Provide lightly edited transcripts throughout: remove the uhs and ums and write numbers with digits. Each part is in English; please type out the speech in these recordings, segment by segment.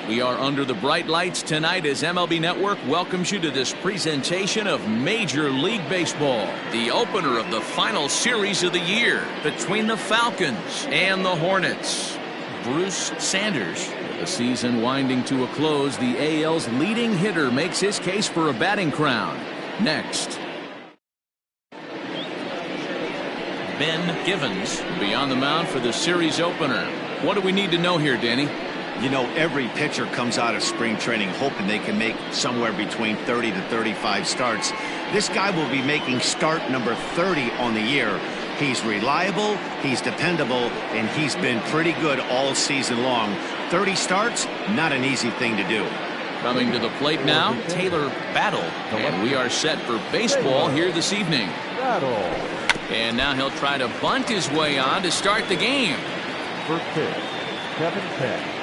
We are under the bright lights tonight as MLB Network welcomes you to this presentation of Major League Baseball, the opener of the final series of the year between the Falcons and the Hornets. Bruce Sanders, with the season winding to a close, the AL's leading hitter makes his case for a batting crown. Next. Ben Givens will be on the mound for the series opener. What do we need to know here, Danny? You know, every pitcher comes out of spring training hoping they can make somewhere between 30 to 35 starts. This guy will be making start number 30 on the year. He's reliable, he's dependable, and he's been pretty good all season long. 30 starts, not an easy thing to do. Coming to the plate now, Taylor Battle. And we are set for baseball here this evening. And now he'll try to bunt his way on to start the game. First pitch, Kevin Peck.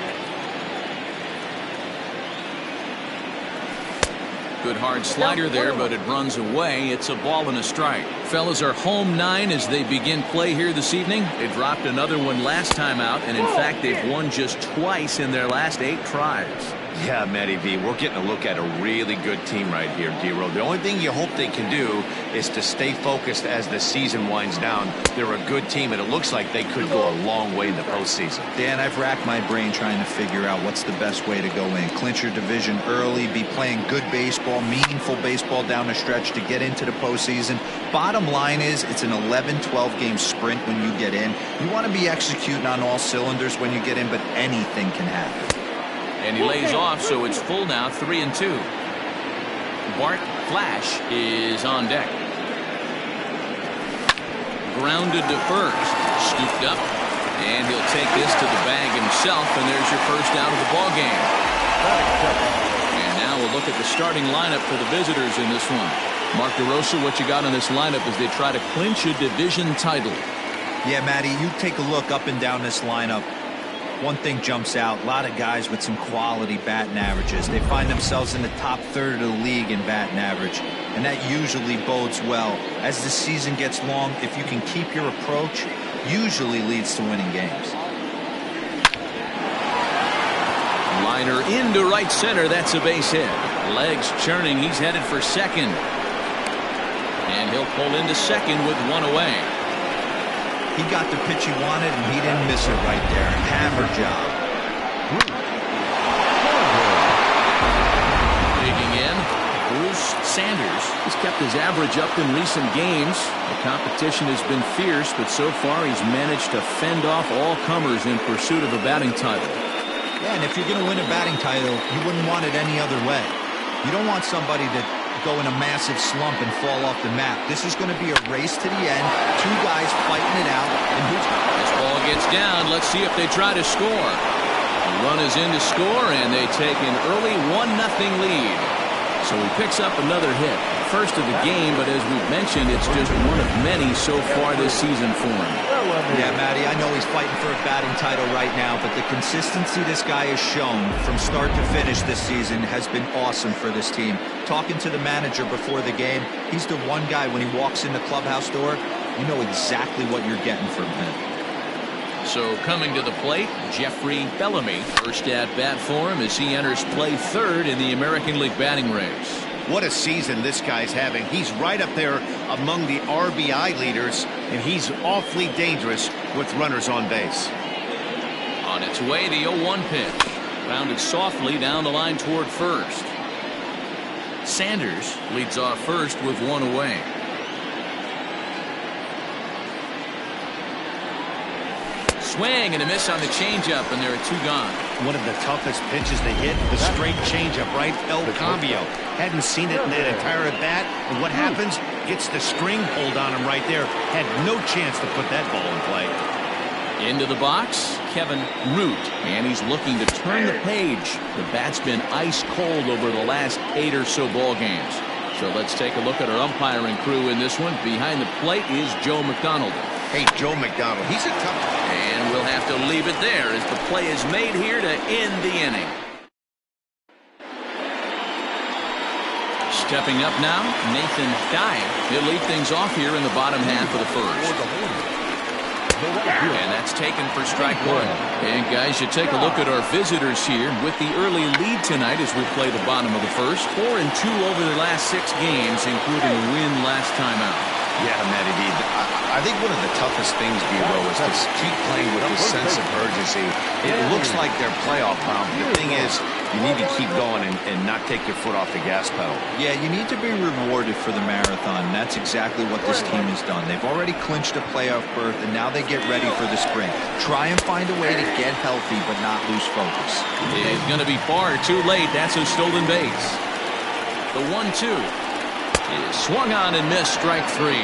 Good hard slider there, but it runs away. It's a ball and a strike. Fellas are home 9 as they begin play here this evening. They dropped another one last time out, and in fact, they've won just twice in their last 8 tries. Yeah, Matty V, we're getting a look at a really good team right here, D-Row. The only thing you hope they can do is to stay focused as the season winds down. They're a good team, and it looks like they could go a long way in the postseason. Dan, I've racked my brain trying to figure out what's the best way to go in. Clinch your division early, be playing good baseball, meaningful baseball down the stretch to get into the postseason. Bottom line is it's an 11-12 game sprint when you get in. You want to be executing on all cylinders when you get in, but anything can happen. And he lays off, so it's full now, 3-2. Bart Flash is on deck. Grounded to first. Scooped up. And he'll take this to the bag himself, and there's your first out of the ballgame. And now we'll look at the starting lineup for the visitors in this one. Mark DeRosa, what you got on this lineup as they try to clinch a division title? Yeah, Matty, you take a look up and down this lineup. One thing jumps out, a lot of guys with some quality batting averages. They find themselves in the top third of the league in batting average, and that usually bodes well. As the season gets long, if you can keep your approach, usually leads to winning games. Liner into right center, that's a base hit. Legs churning, he's headed for second. And he'll pull into second with one away. He got the pitch he wanted, and he didn't miss it right there. Hammer job. Digging in, Bruce Sanders. He's kept his average up in recent games. The competition has been fierce, but so far he's managed to fend off all comers in pursuit of a batting title. Yeah, and if you're going to win a batting title, you wouldn't want it any other way. You don't want somebody to go in a massive slump and fall off the map. This is going to be a race to the end. 2 guys fighting it out. And this ball gets down. Let's see if they try to score. The run is in to score, and they take an early 1-0 lead. So he picks up another hit. First of the game, but as we've mentioned, it's just one of many so far this season for him. Yeah, Matty, I know he's fighting for a batting title right now, but the consistency this guy has shown from start to finish this season has been awesome for this team. Talking to the manager before the game, he's the one guy when he walks in the clubhouse door, you know exactly what you're getting from him. So coming to the plate, Jeffrey Bellamy. First at bat for him as he enters play third in the American League batting race. What a season this guy's having. He's right up there among the RBI leaders, and he's awfully dangerous with runners on base. On its way, the 0-1 pitch. Rounded softly down the line toward first. Sanders leads off first with one away. Swing and a miss on the changeup, and there are 2 gone. One of the toughest pitches to hit, the straight changeup, right? El Cambio. Hadn't seen it in that entire at bat, and what happens? Gets the string pulled on him right there. Had no chance to put that ball in play. Into the box, Kevin Root, and he's looking to turn the page. The bat's been ice cold over the last 8 or so ball games. So let's take a look at our umpiring crew in this one. Behind the plate is Joe McDonald. Hey, Joe McDonald, he's a tough. And we'll have to leave it there as the play is made here to end the inning. Stepping up now, Nathan Dye. He'll lead things off here in the bottom half of the first. And that's taken for strike one. And guys, you take a look at our visitors here with the early lead tonight as we play the bottom of the first. 4-2 over their last 6 games, including a win last time out. Yeah, Matty D, I think one of the toughest things, Debo, is to keep playing with this sense of urgency. It looks like they're playoff bound. The thing is, you need to keep going and not take your foot off the gas pedal. Yeah, you need to be rewarded for the marathon. That's exactly what this team has done. They've already clinched a playoff berth, and now they get ready for the sprint. Try and find a way to get healthy but not lose focus. It's going to be far too late. That's a stolen base. The 1-2 is swung on and missed, strike 3.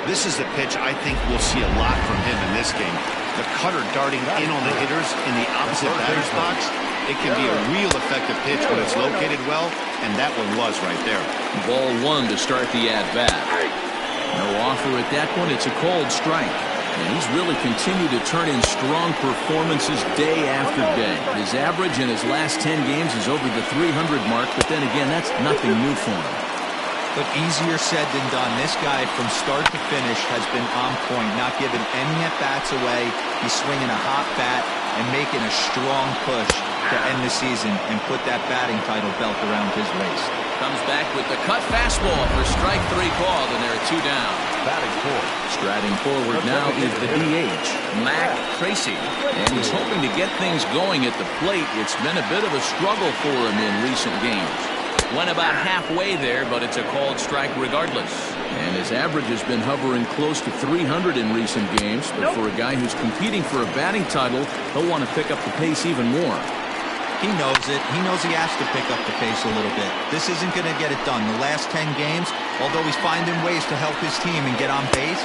This is the pitch I think we'll see a lot from him in this game. The cutter darting in on the hitters in the opposite batter's box. It can be a real effective pitch when it's located well, and that one was right there. Ball 1 to start the at-bat. No offer at that point. It's a cold strike. And he's really continued to turn in strong performances day after day. His average in his last 10 games is over the 300 mark, but then again, that's nothing new for him. But easier said than done. This guy, from start to finish, has been on point, not giving any at-bats away. He's swinging a hot bat and making a strong push to end the season and put that batting title belt around his waist. Comes back with the cut fastball for strike 3 called, and there are 2 down. Batting fourth. Striding forward now is the DH, Mac Tracy. And he's hoping to get things going at the plate. It's been a bit of a struggle for him in recent games. Went about halfway there, but it's a called strike regardless. And his average has been hovering close to 300 in recent games. But for a guy who's competing for a batting title, he'll want to pick up the pace even more. He knows it. He knows he has to pick up the pace a little bit. This isn't going to get it done. The last 10 games, although he's finding ways to help his team and get on base.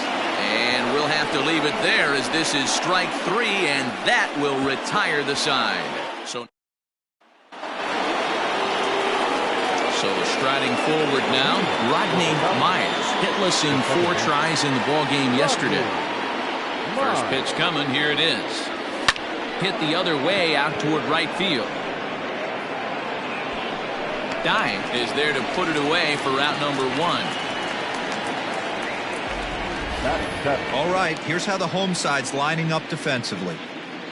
And we'll have to leave it there as this is strike 3, and that will retire the side. So striding forward now, Rodney Myers, hitless in 4 tries in the ball game yesterday. First pitch coming, here it is. Hit the other way out toward right field. Dive is there to put it away for route number 1. All right, here's how the home side's lining up defensively.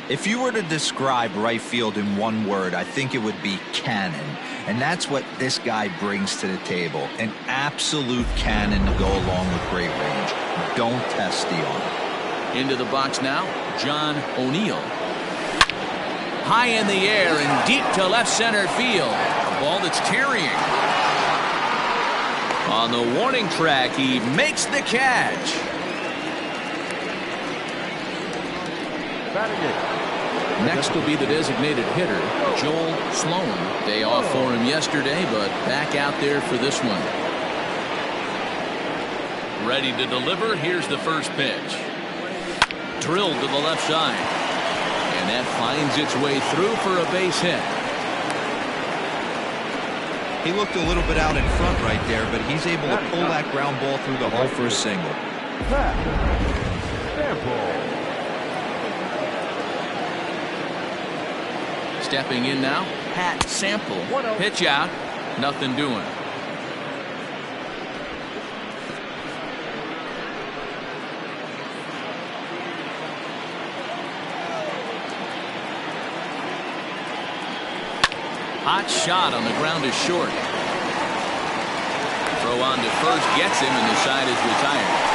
If you were to describe right field in one word, I think it would be cannon. And that's what this guy brings to the table. An absolute cannon to go along with great range. Don't test the arm. Into the box now, John O'Neill. High in the air and deep to left center field. A ball that's tarrying. On the warning track, he makes the catch. Next will be the designated hitter, Joel Sloan. Day off for him yesterday, but back out there for this one. Ready to deliver. Here's the first pitch. Drilled to the left side. And that finds its way through for a base hit. He looked a little bit out in front right there, but he's able to pull that ground ball through the hole for a single. Stepping in now, Pat Sample. Pitch out, nothing doing. Hot shot on the ground is short. Throw on to first gets him, and the side is retired.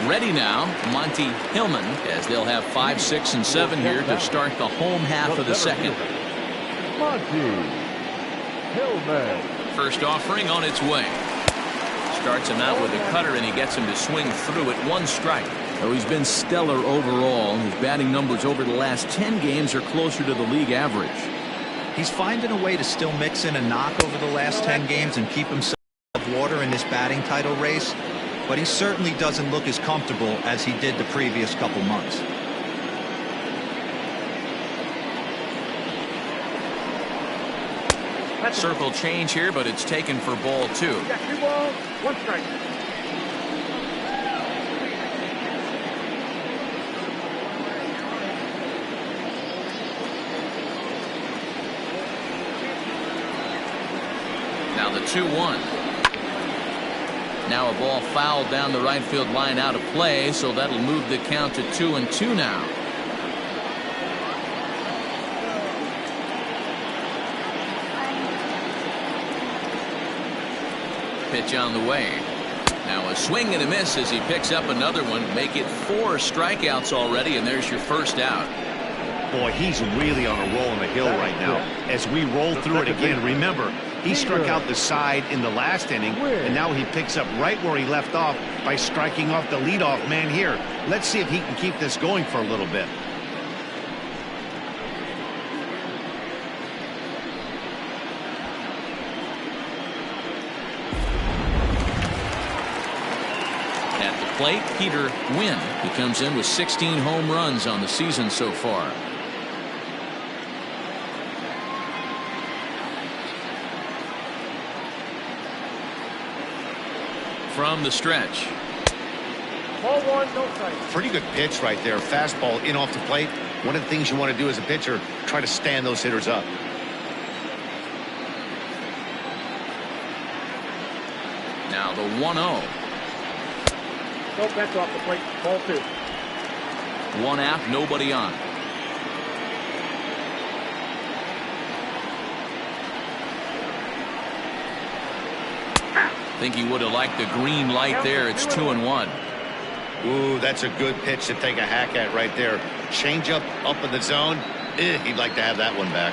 Ready now, Monty Hillman, as they'll have 5, 6, and 7 here to start the home half of the second. Monty Hillman. First offering on its way. Starts him out with a cutter, and he gets him to swing through it. 1 strike. Oh, he's been stellar overall. His batting numbers over the last 10 games are closer to the league average. He's finding a way to still mix in a knock over the last 10 games and keep himself water in this batting title race. But he certainly doesn't look as comfortable as he did the previous couple months. Circle change here, but it's taken for ball 2. Yeah, 2 balls, 1 strike. 2-1. Now a ball fouled down the right field line out of play, so that'll move the count to 2-2 now. Pitch on the way. Now a swing and a miss as he picks up another one. Make it 4 strikeouts already, and there's your first out. Boy, he's really on a roll on the hill right now. As we roll through it again, remember, he struck out the side in the last inning, and now he picks up right where he left off by striking off the leadoff man here. Let's see if he can keep this going for a little bit. At the plate, Peter Wynn. He comes in with 16 home runs on the season so far. From the stretch. Ball 1, no strike. Pretty good pitch right there. Fastball in off the plate. One of the things you want to do as a pitcher, try to stand those hitters up. Now the 1-0. No pitch off the plate. Ball 2. 1 out, nobody on. Think he would have liked the green light there. It's 2-1. Ooh, that's a good pitch to take a hack at right there. Change up in the zone. He'd like to have that one back.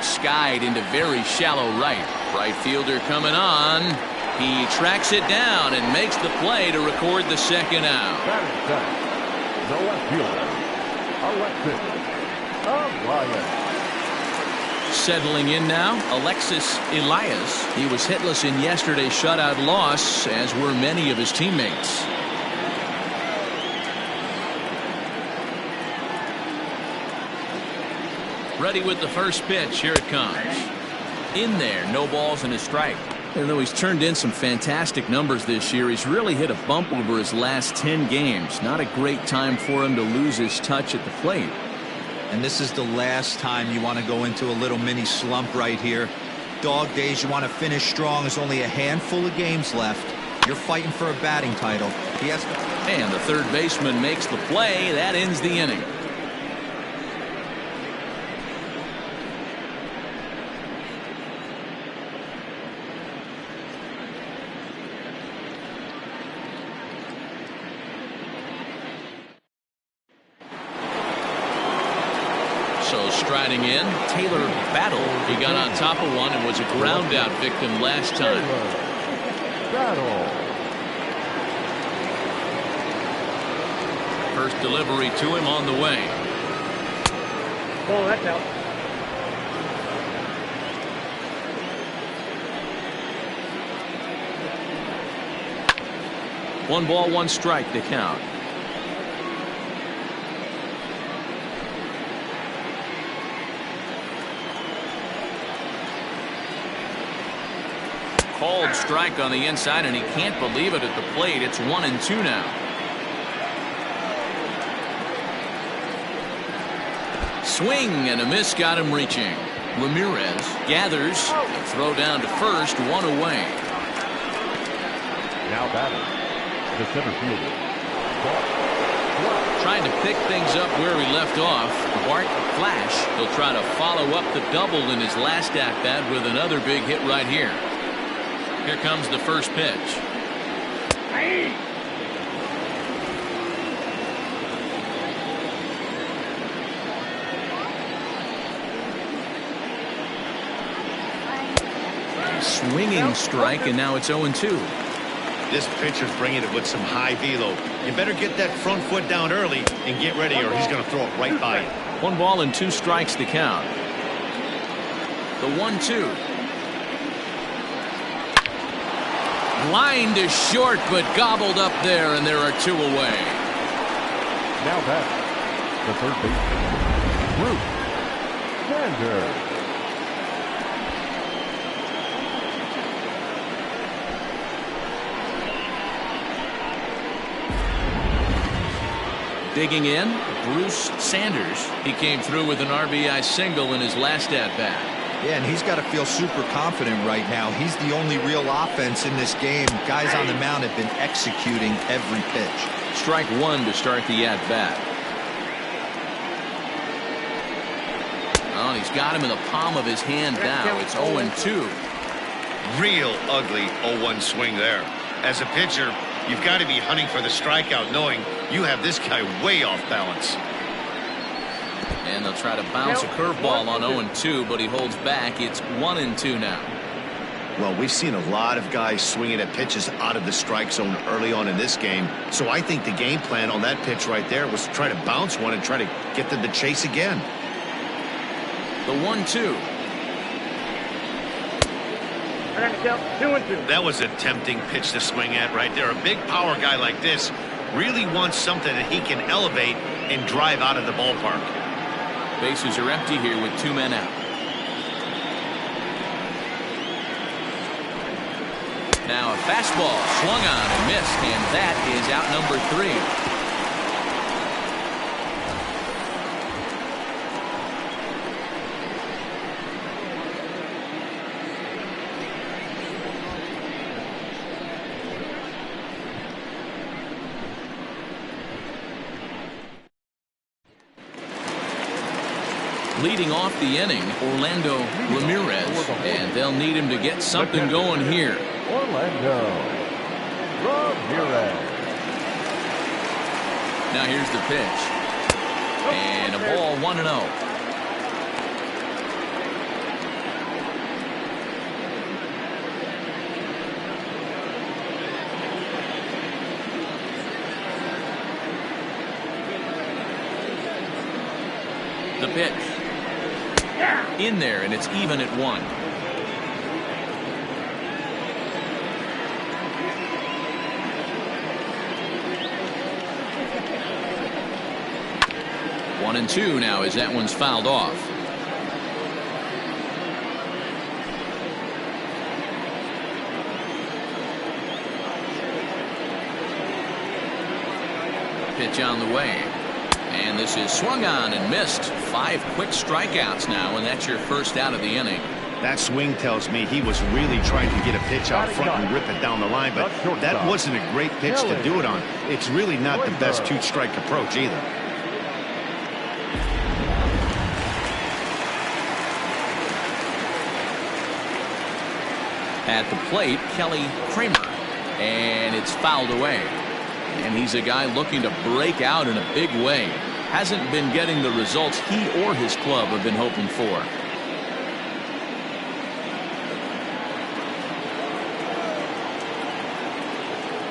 Skied into very shallow right. Right fielder coming on. He tracks it down and makes the play to record the second out. Batting second. The left fielder, Alexis Elias. Settling in now, Alexis Elias. He was hitless in yesterday's shutout loss, as were many of his teammates. Ready with the first pitch. Here it comes. In there, no balls and a strike. And though he's turned in some fantastic numbers this year, he's really hit a bump over his last 10 games. Not a great time for him to lose his touch at the plate. And this is the last time you want to go into a little mini slump right here. Dog days, you want to finish strong. There's only a handful of games left. You're fighting for a batting title. He has to... And the third baseman makes the play. That ends the inning. So striding in, Taylor Battle. He got on top of one and was a ground out victim last time. Battle. First delivery to him on the way. Ball, that's out. One ball, one strike to count. Called strike on the inside, and he can't believe it at the plate. It's 1-2 now. Swing and a miss got him reaching. Ramirez gathers. A throw down to first, one away. Now batting, the center fielder, Trying to pick things up where he left off. Bart Flash. He'll try to follow up the double in his last at-bat with another big hit right here. Here comes the first pitch. Swinging strike, and now it's 0-2. This pitcher's bringing it with some high velo. You better get that front foot down early and get ready, or he's going to throw it right by you. 1 ball and 2 strikes to count. The 1-2. Line to short, but gobbled up there, and there are 2 away. now back, the third baseman, Bruce Sanders. Digging in, Bruce Sanders. He came through with an RBI single in his last at-bat. Yeah, and he's got to feel super confident right now. He's the only real offense in this game. Guys on the mound have been executing every pitch. Strike one to start the at-bat. Oh, he's got him in the palm of his hand now. It's 0-2. Real ugly 0-1 swing there. As a pitcher, you've got to be hunting for the strikeout, knowing you have this guy way off balance. And they'll try to bounce a curveball on 0-2, but he holds back. It's 1-2 now. Well, we've seen a lot of guys swinging at pitches out of the strike zone early on in this game. So I think the game plan on that pitch right there was to try to bounce one and try to get them to chase again. The 1-2. That was a tempting pitch to swing at right there. A big power guy like this really wants something that he can elevate and drive out of the ballpark. Bases are empty here with 2 men out. Now a fastball swung on and missed, and that is out number 3. Leading off the inning, Orlando Ramirez, and they'll need him to get something going here. Orlando Ramirez. Now here's the pitch, and a ball 1-0. The pitch. In there, and it's even at 1. One and 2 now as that one's fouled off. Pitch on the way. And this is swung on and missed. 5 quick strikeouts now, and that's your first out of the inning. That swing tells me he was really trying to get a pitch out front and rip it down the line, but that wasn't a great pitch to do it on. It's really not the best 2-strike approach either. At the plate, Kelly Kramer, and it's fouled away. And he's a guy looking to break out in a big way. Hasn't been getting the results he or his club have been hoping for.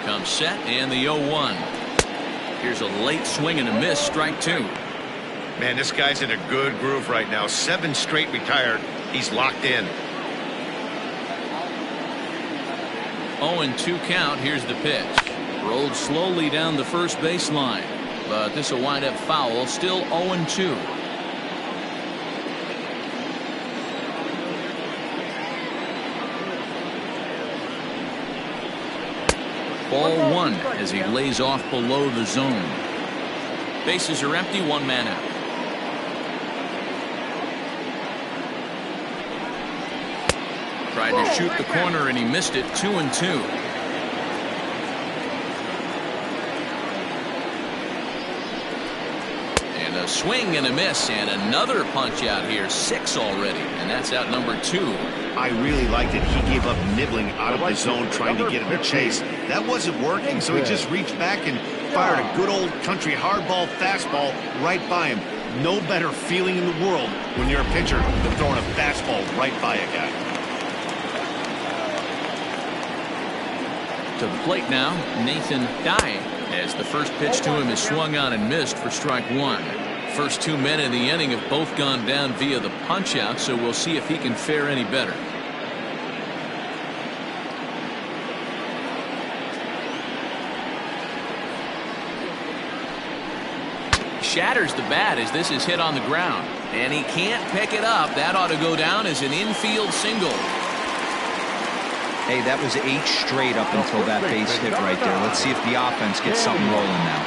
Comes set and the 0-1. Here's a late swing and a miss, strike 2. Man, this guy's in a good groove right now. 7 straight retired. He's locked in. 0-2 count. Here's the pitch. Rolled slowly down the first baseline, but this will wind up foul. Still 0-2. Ball 1 as he lays off below the zone. Bases are empty, 1 man out. Tried to shoot the corner and he missed it. 2-2. A swing and a miss, and another punch out here. 6 already, and that's out number 2. I really liked it. He gave up nibbling out of the zone trying to get him to chase. That wasn't working, so he just reached back and fired a good old country hardball fastball right by him. No better feeling in the world when you're a pitcher than throwing a fastball right by a guy. To the plate now, Nathan Dye, as the first pitch to him is swung on and missed for strike 1. First 2 men in the inning have both gone down via the punch out, so we'll see if he can fare any better. Shatters the bat as this is hit on the ground, and he can't pick it up. That ought to go down as an infield single. Hey, that was 8 straight up until that base hit right there. Let's see if the offense gets something rolling now.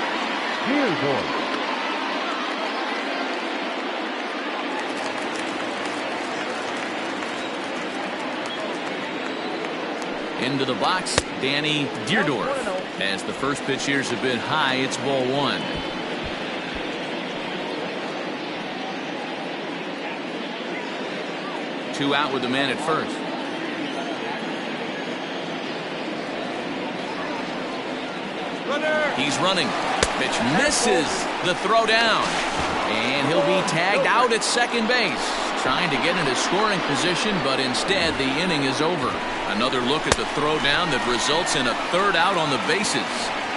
Into the box, Danny Deerdorf. As the first pitch here is a bit high, it's ball one. Two out with the man at first. He's running. Pitch misses the throw down. And he'll be tagged out at second base. Trying to get into scoring position, but instead the inning is over. Another look at the throw down that results in a third out on the bases.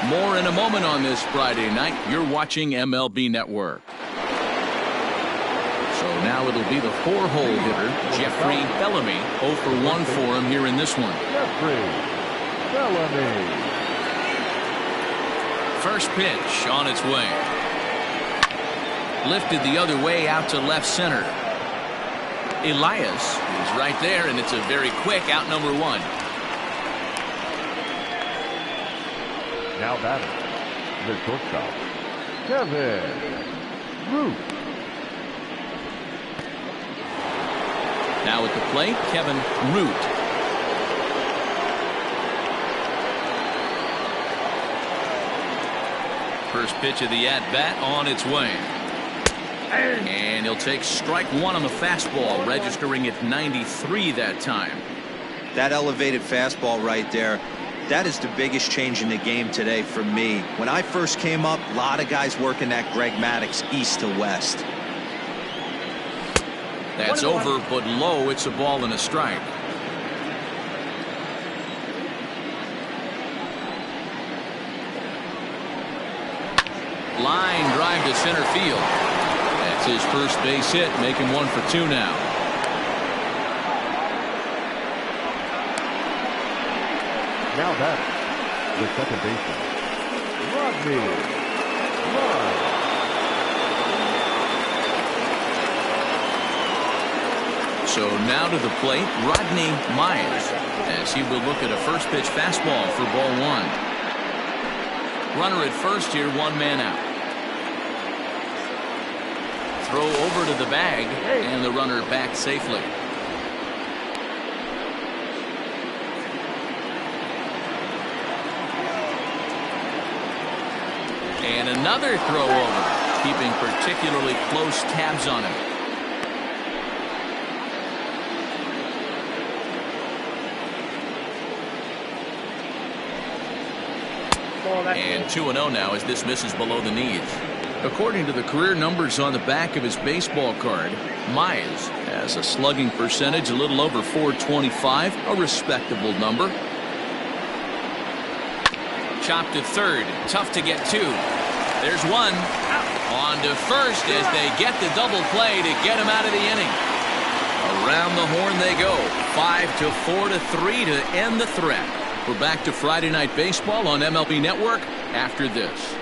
More in a moment on this Friday night. You're watching MLB Network. So now it'll be the four-hole hitter, Jeffrey Bellamy. 0 for 1 for him here in this one. Jeffrey Bellamy. First pitch on its way. Lifted the other way out to left center. Elias is right there, and it's a very quick out number one. Now batting, the shortstop, Kevin Root. Now at the plate, Kevin Root. First pitch of the at-bat on its way. And he'll take strike one on the fastball, registering at 93 that time. That elevated fastball right there, that is the biggest change in the game today for me. When I first came up, a lot of guys working that Greg Maddux east to west. That's over, but low. It's a ball and a strike. Line drive to center field. That's his first base hit, making 1 for 2 now. Now back, the second baseman, Rodney Miles. So now to the plate, Rodney Miles, as he will look at a first pitch fastball for ball one. Runner at first here, one man out. Throw over to the bag, and the runner back safely. And another throw over, keeping particularly close tabs on him. And 2-0 now as this misses below the knees. According to the career numbers on the back of his baseball card, Mize has a slugging percentage a little over .425, a respectable number. Chopped to third, tough to get to. There's one. On to first as they get the double play to get him out of the inning. Around the horn they go. 5-4 to 3 to end the threat. We're back to Friday Night Baseball on MLB Network after this.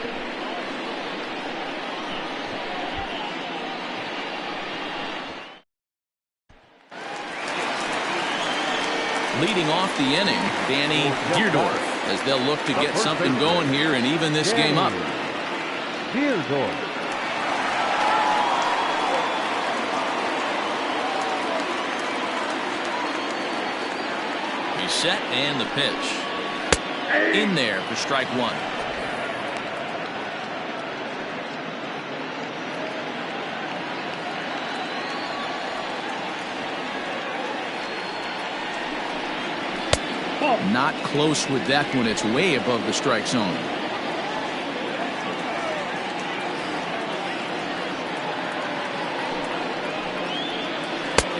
Leading off the inning, Danny Deerdorf, as they'll look to get something going here and even this game up. Deerdorf. He's set and the pitch. In there for strike one. Not close with that one. It's way above the strike zone.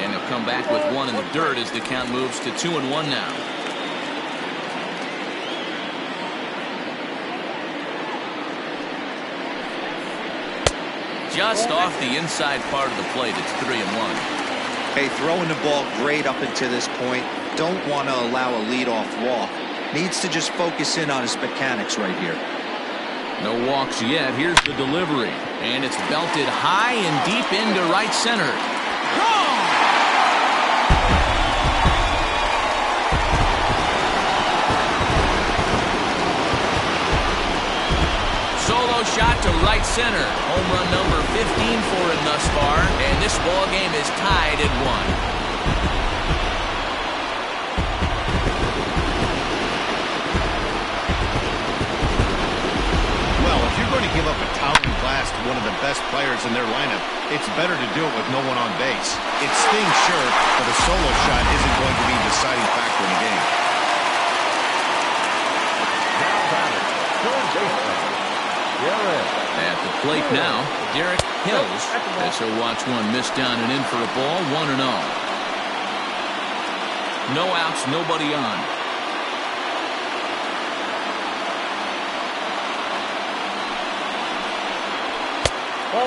And he'll come back with one in the dirt as the count moves to 2-1 now. Just off the inside part of the plate. It's 3-1. Hey, throwing the ball great up until this point. Don't want to allow a leadoff walk. Needs to just focus in on his mechanics right here. No walks yet. Here's the delivery. And it's belted high and deep into right center. Gone! Solo shot to right center. Home run number 15 for him thus far. And this ball game is tied at 1. one of the best players in their lineup, it's better to do it with no one on base. It stings, sure, but a solo shot isn't going to be the deciding factor in the game. Now batting, third baseman, Garrett. At the plate now, Derek Hills. As he'll watch one miss down and in for a ball, 1-0. No outs, nobody on.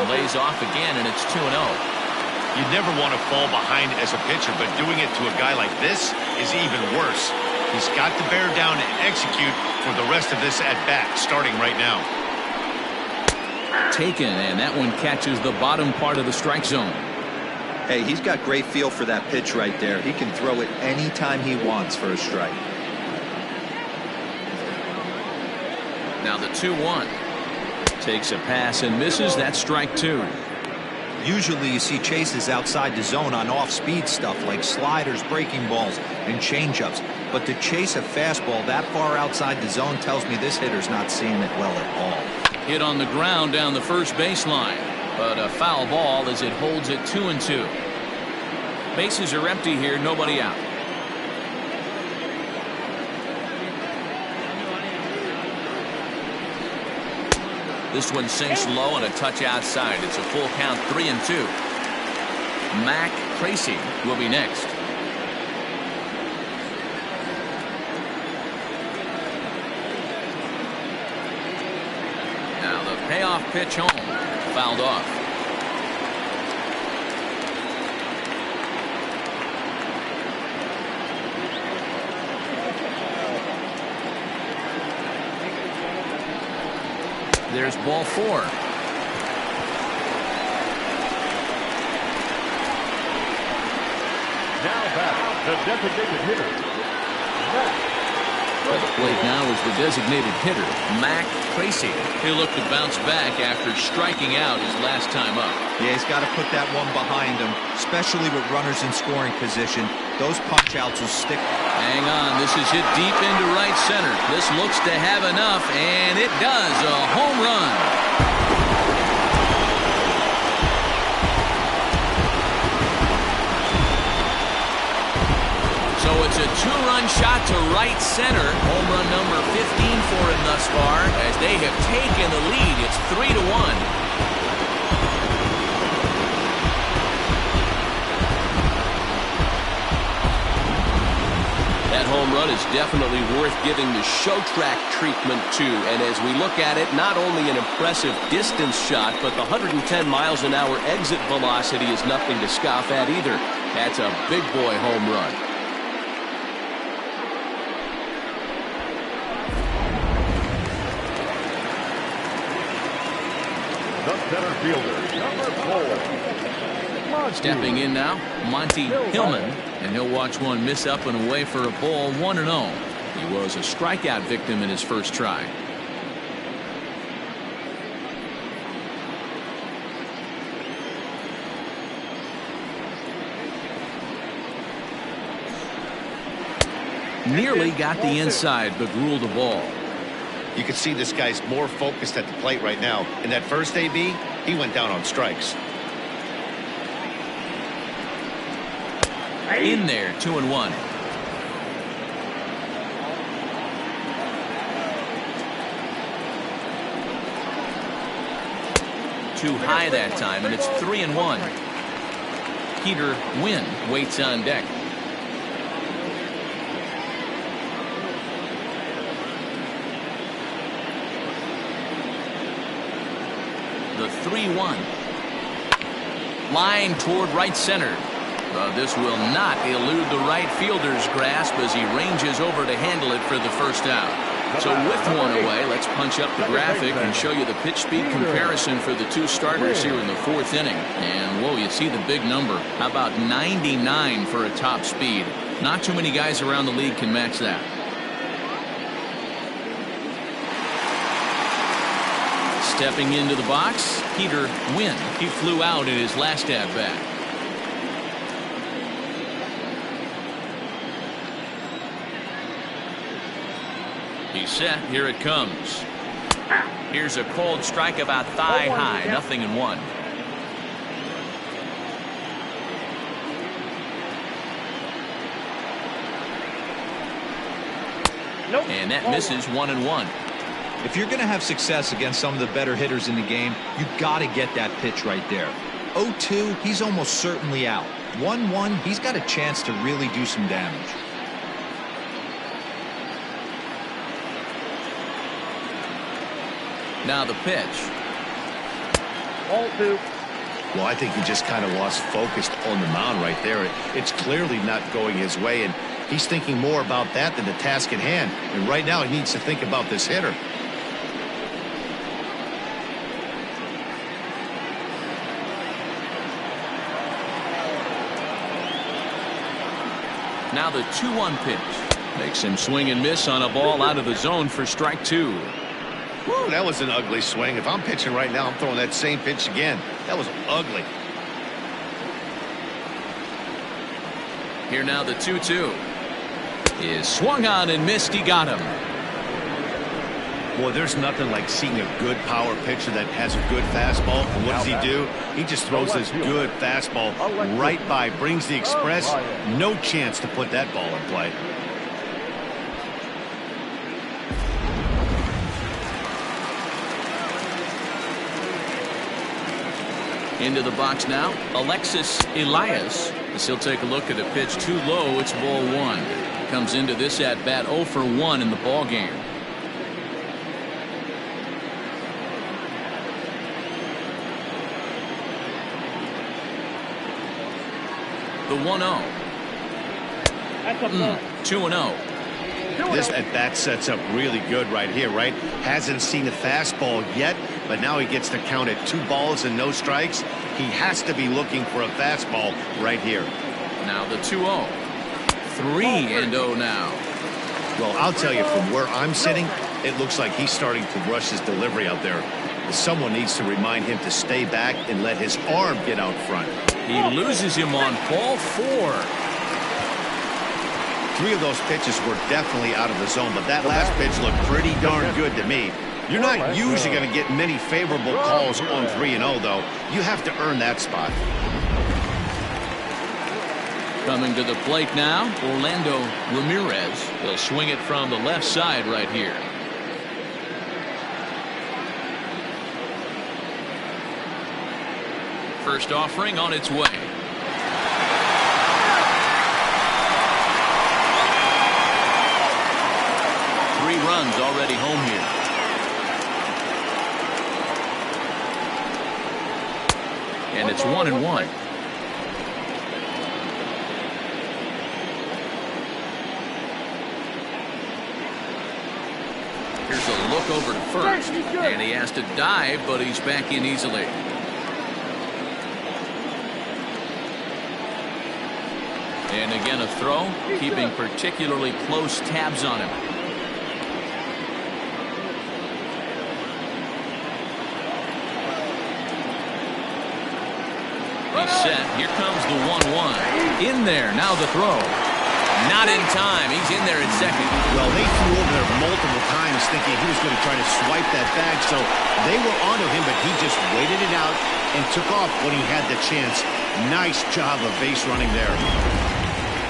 Lays off again, and it's 2-0. You never want to fall behind as a pitcher, but doing it to a guy like this is even worse. He's got to bear down and execute for the rest of this at-bat, starting right now. Taken, and that one catches the bottom part of the strike zone. Hey, he's got great feel for that pitch right there. He can throw it anytime he wants for a strike. Now the 2-1. Takes a pass and misses. That's strike 2. Usually you see chases outside the zone on off-speed stuff like sliders, breaking balls, and changeups. But to chase a fastball that far outside the zone tells me this hitter's not seeing it well at all. Hit on the ground down the first baseline, but a foul ball as it holds it 2-2. Bases are empty here, nobody out. This one sinks low and a touch outside. It's a full count, 3-2. Mac Tracy will be next. Now the payoff pitch home, fouled off. There's ball 4. Now back, the designated hitter, Mac. At the plate now is the designated hitter, Mac Tracy. He'll look to bounce back after striking out his last time up. Yeah, he's got to put that one behind him, especially with runners in scoring position. Those punch-outs will stick. Hang on, this is hit deep into right center. This looks to have enough, and it does. A home run. So it's a 2-run shot to right center. Home run number 15 for him thus far. As they have taken the lead, it's 3-1. That home run is definitely worth giving the show track treatment to. And as we look at it, not only an impressive distance shot, but the 110 miles an hour exit velocity is nothing to scoff at either. That's a big boy home run. The center fielder, number 4. Stepping in now, Monty Hillman, and he'll watch one miss up and away for a ball, 1-0. He was a strikeout victim in his first try. Nearly got the inside, but ruled the ball. You can see this guy's more focused at the plate right now. In that first AB, he went down on strikes. In there, 2-1. Too high that time, and it's 3-1. Peter Wynn waits on deck. The 3-1. Line toward right center. This will not elude the right fielder's grasp as he ranges over to handle it for the first out. So with one away, let's punch up the graphic and show you the pitch speed comparison for the two starters here in the 4th inning. And whoa, you see the big number. How about 99 for a top speed? Not too many guys around the league can match that. Stepping into the box, Peter Wynn. He flew out in his last at-bat. He's set. Here it comes. Here's a cold strike about thigh high, 0-1. Nope. And that misses 1-1. If you're going to have success against some of the better hitters in the game, you got to get that pitch right there. 0-2, he's almost certainly out. 1-1, he's got a chance to really do some damage. Now the pitch. Ball 2. Well, I think he just kind of lost focus on the mound right there. It's clearly not going his way, and he's thinking more about that than the task at hand. And right now he needs to think about this hitter. Now the 2-1 pitch. Makes him swing and miss on a ball out of the zone for strike 2. Woo, that was an ugly swing. If I'm pitching right now, I'm throwing that same pitch again. That was ugly. Here now the 2-2. Is swung on and missed. He got him. Boy, there's nothing like seeing a good power pitcher that has a good fastball. And what does he do? He just throws this good fastball right by, brings the express. No chance to put that ball in play. Into the box now, Alexis Elias. As he'll take a look at a pitch too low. It's ball 1. Comes into this at bat 0 for 1 in the ball game. The 1-0. That's a ball. 2-0. This at bat sets up really good right here, right? Hasn't seen a fastball yet, but now he gets to count at 2 balls and no strikes. He has to be looking for a fastball right here. Now the 2-0. 3-0 now. Well, I'll tell you, from where I'm sitting, it looks like he's starting to rush his delivery out there. Someone needs to remind him to stay back and let his arm get out front. He loses him on ball 4. 3 of those pitches were definitely out of the zone, but that last pitch looked pretty darn good to me. You're not usually going to get many favorable calls on 3-0, though. You have to earn that spot. Coming to the plate now, Orlando Ramirez. He'll swing it from the left side right here. First offering on its way. Runs already home here. And it's 1-1. Here's a look over to first, and he has to dive, but he's back in easily. And again a throw, keeping particularly close tabs on him. Set. Here comes the 1-1. In there. Now the throw. Not in time. He's in there at second. Well, they flew over there multiple times thinking he was going to try to swipe that bag. So they were onto him, but he just waited it out and took off when he had the chance. Nice job of base running there.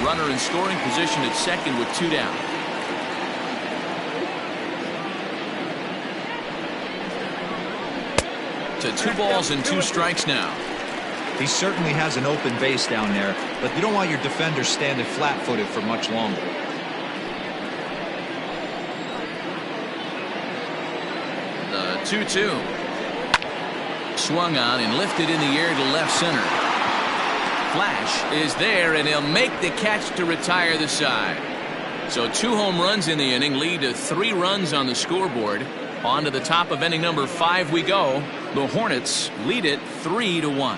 Runner in scoring position at second with 2 down. To 2 balls and 2 strikes now. He certainly has an open base down there, but you don't want your defender standing flat-footed for much longer. The 2-2. Swung on and lifted in the air to left center. Flash is there, and he'll make the catch to retire the side. So 2 home runs in the inning lead to 3 runs on the scoreboard. On to the top of inning number 5 we go. The Hornets lead it 3-1.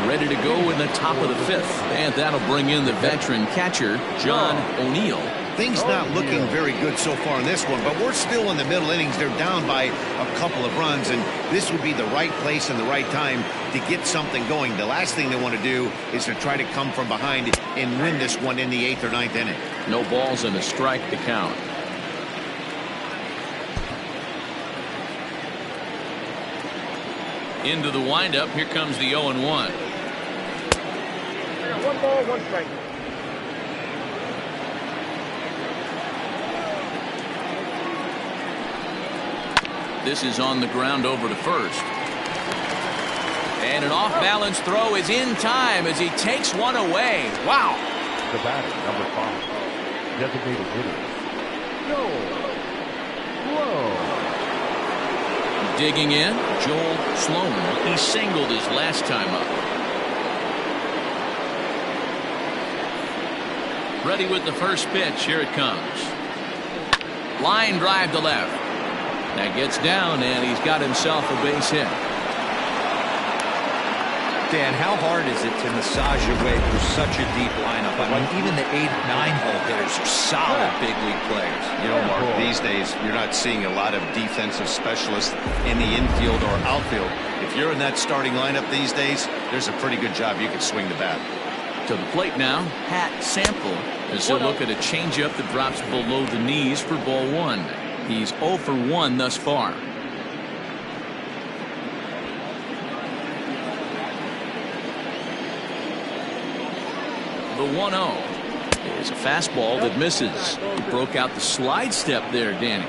Ready to go in the top of the 5th, and that'll bring in the veteran catcher John O'Neill. Things not looking very good so far in this one, but we're still in the middle innings. They're down by a couple of runs, and this would be the right place and the right time to get something going. The last thing they want to do is to try to come from behind and win this one in the 8th or 9th inning. No balls and a strike to count. Into the windup. Here comes the 0-1. I got 1 ball, 1 strike. This is on the ground over to first. And an off-balance throw is in time as he takes one away. Wow. The batter, number 5. Designated hitter. Whoa. Digging in, Joel Sloan. He singled his last time up. Ready with the first pitch. Here it comes. Line drive to left. That gets down, and he's got himself a base hit. Dan, how hard is it to massage your way through such a deep lineup? I mean, even the 8, 9-hole hitters are solid big league players. You know, Mark, these days you're not seeing a lot of defensive specialists in the infield or outfield. If you're in that starting lineup these days, there's a pretty good job you can swing the bat. To the plate now, Pat Sample as he'll look at a changeup that drops below the knees for ball 1. He's 0 for 1 thus far. The 1-0 is a fastball that misses. He broke out the slide step there, Danny.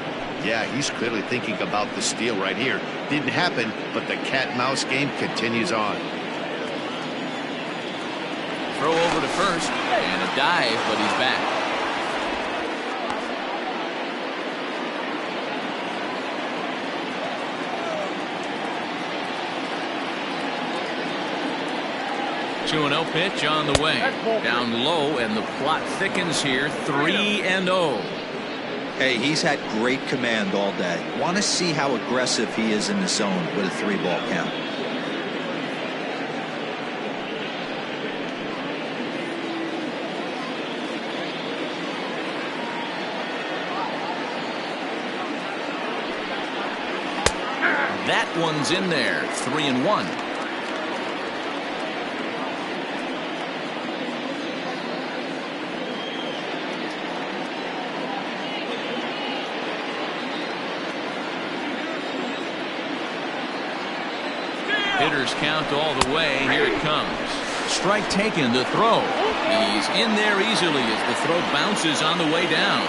Yeah, he's clearly thinking about the steal right here. Didn't happen, but the cat-mouse game continues on. Throw over to first and a dive, but he's back. Two 2-0 pitch on the way. Down low, and the plot thickens here. 3-0. Hey, he's had great command all day. Want to see how aggressive he is in the zone with a 3-ball count. That one's in there. 3-1. Hitters count all the way. Here it comes. Strike taken. The throw. He's in there easily as the throw bounces on the way down.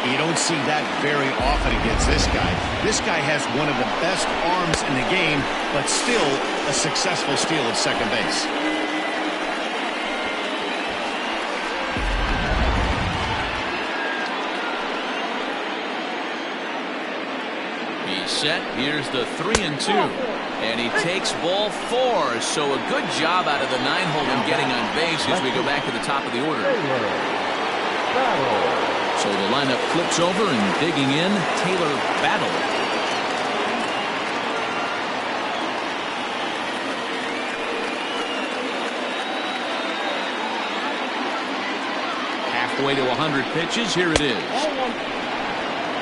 You don't see that very often against this guy. This guy has one of the best arms in the game, but still a successful steal at second base. He's set. Here's the 3-2. And he takes ball 4. So a good job out of the 9-hole in getting on base as we go back to the top of the order. So the lineup flips over, and digging in, Taylor Battle. Halfway to 100 pitches. Here it is.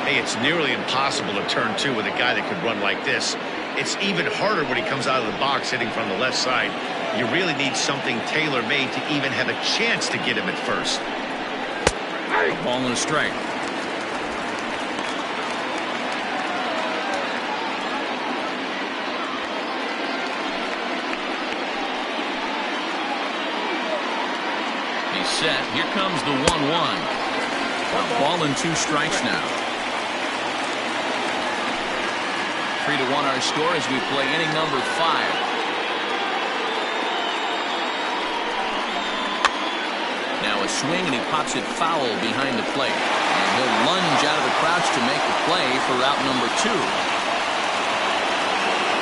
Hey, it's nearly impossible to turn 2 with a guy that could run like this. It's even harder when he comes out of the box hitting from the left side. You really need something tailor-made to even have a chance to get him at first. A ball and a strike. He's set. Here comes the 1-1. A ball and 2 strikes now. 3-1 our score as we play inning number 5. Now a swing, and he pops it foul behind the plate. And he'll lunge out of the crouch to make the play for route number 2.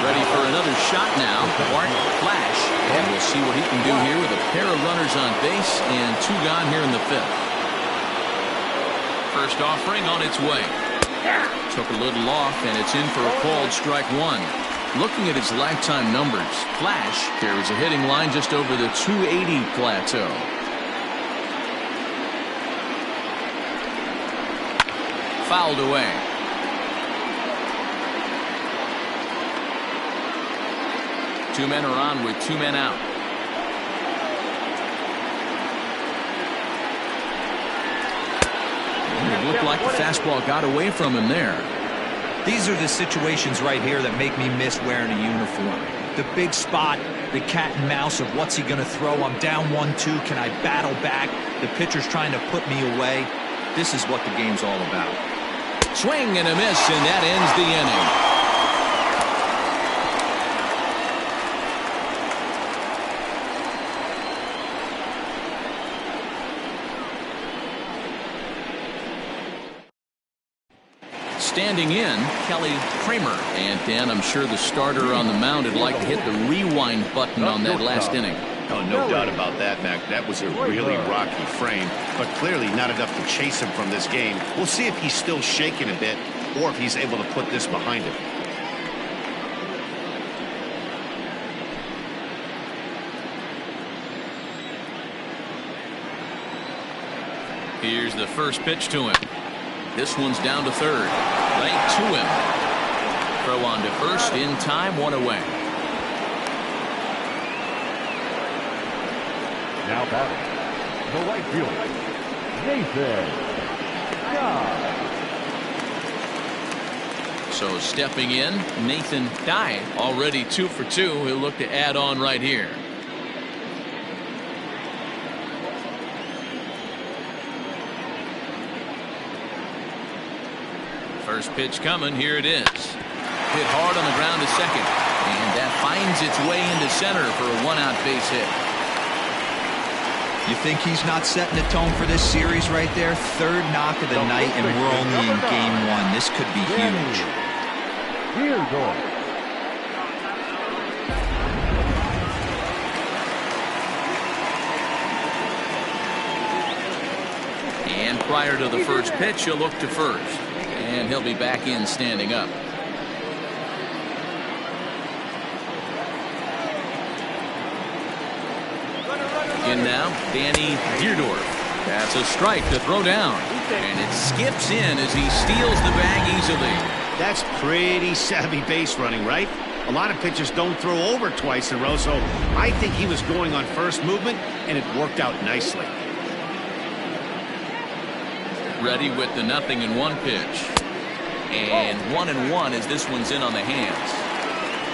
Ready for another shot now. Bart Flash. And we'll see what he can do here with a pair of runners on base and 2 gone here in the 5th. First offering on its way. Took a little off, and it's in for a called strike 1. Looking at his lifetime numbers, Flash carries a hitting line just over the 280 plateau. Fouled away. Two men are on with two men out. It looked like the fastball got away from him there. These are the situations right here that make me miss wearing a uniform. The big spot, the cat and mouse of what's he going to throw. I'm down 1-2. Can I battle back? The pitcher's trying to put me away. This is what the game's all about. Swing and a miss, and that ends the inning. Standing in, Kelly Kramer. And Dan, I'm sure the starter on the mound would like to hit the rewind button on that last inning. Oh, no doubt about that, Mac. That was a really rocky frame, but clearly not enough to chase him from this game. We'll see if he's still shaking a bit or if he's able to put this behind him. Here's the first pitch to him. This one's down to third. Right to him. Throw on to first in time, one away. Now batting, the right fielder, Nathan Dye. So stepping in, Nathan Dye, already 2 for 2. He'll look to add on right here. First pitch coming. Here it is. Hit hard on the ground to second. And that finds its way into center for a one-out base hit. You think he's not setting the tone for this series right there? Third knock of the night, and we're only in game 1. This could be huge. And prior to the first pitch, he'll look to first. And he'll be back in standing up. In now, Danny Deerdorf. That's a strike to throw down. And it skips in as he steals the bag easily. That's pretty savvy base running, right? A lot of pitchers don't throw over twice in a row, so I think he was going on first movement, and it worked out nicely. Ready with the 0-1 pitch. And 1-1 as this one's in on the hands.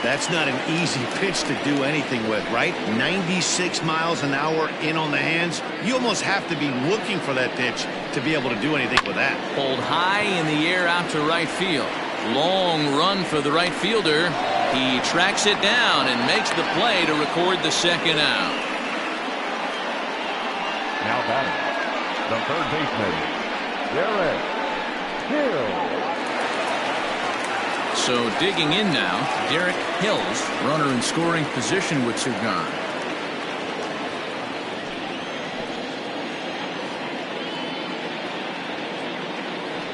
That's not an easy pitch to do anything with, right? 96 miles an hour in on the hands. You almost have to be looking for that pitch to be able to do anything with that. Pulled high in the air out to right field. Long run for the right fielder. He tracks it down and makes the play to record the second out. Now batting, the third baseman, Derek Hill. So digging in now, Derek Hills, runner in scoring position with Cigar.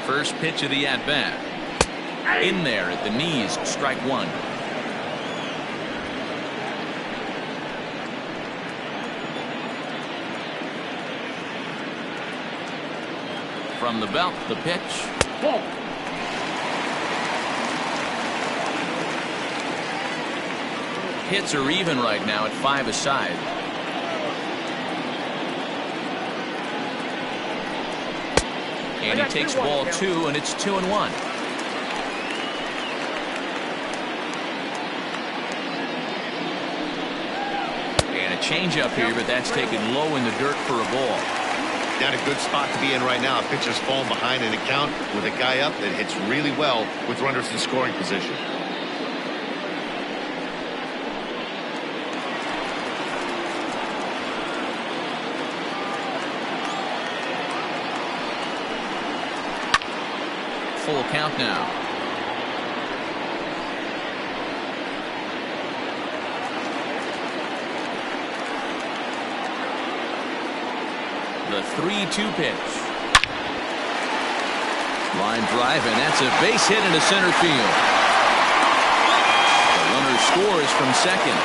First pitch of the at-bat. In there at the knees, strike one. From the belt, the pitch. Hits are even right now at 5 aside. And he takes ball 2, and it's 2-1. And a changeup here, but that's taken low in the dirt for a ball. Not a good spot to be in right now. Pitcher's falling behind in the count with a guy up that hits really well with runners in scoring position. Full count now. The 3-2 pitch. Line drive, and that's a base hit into center field. The runner scores from second.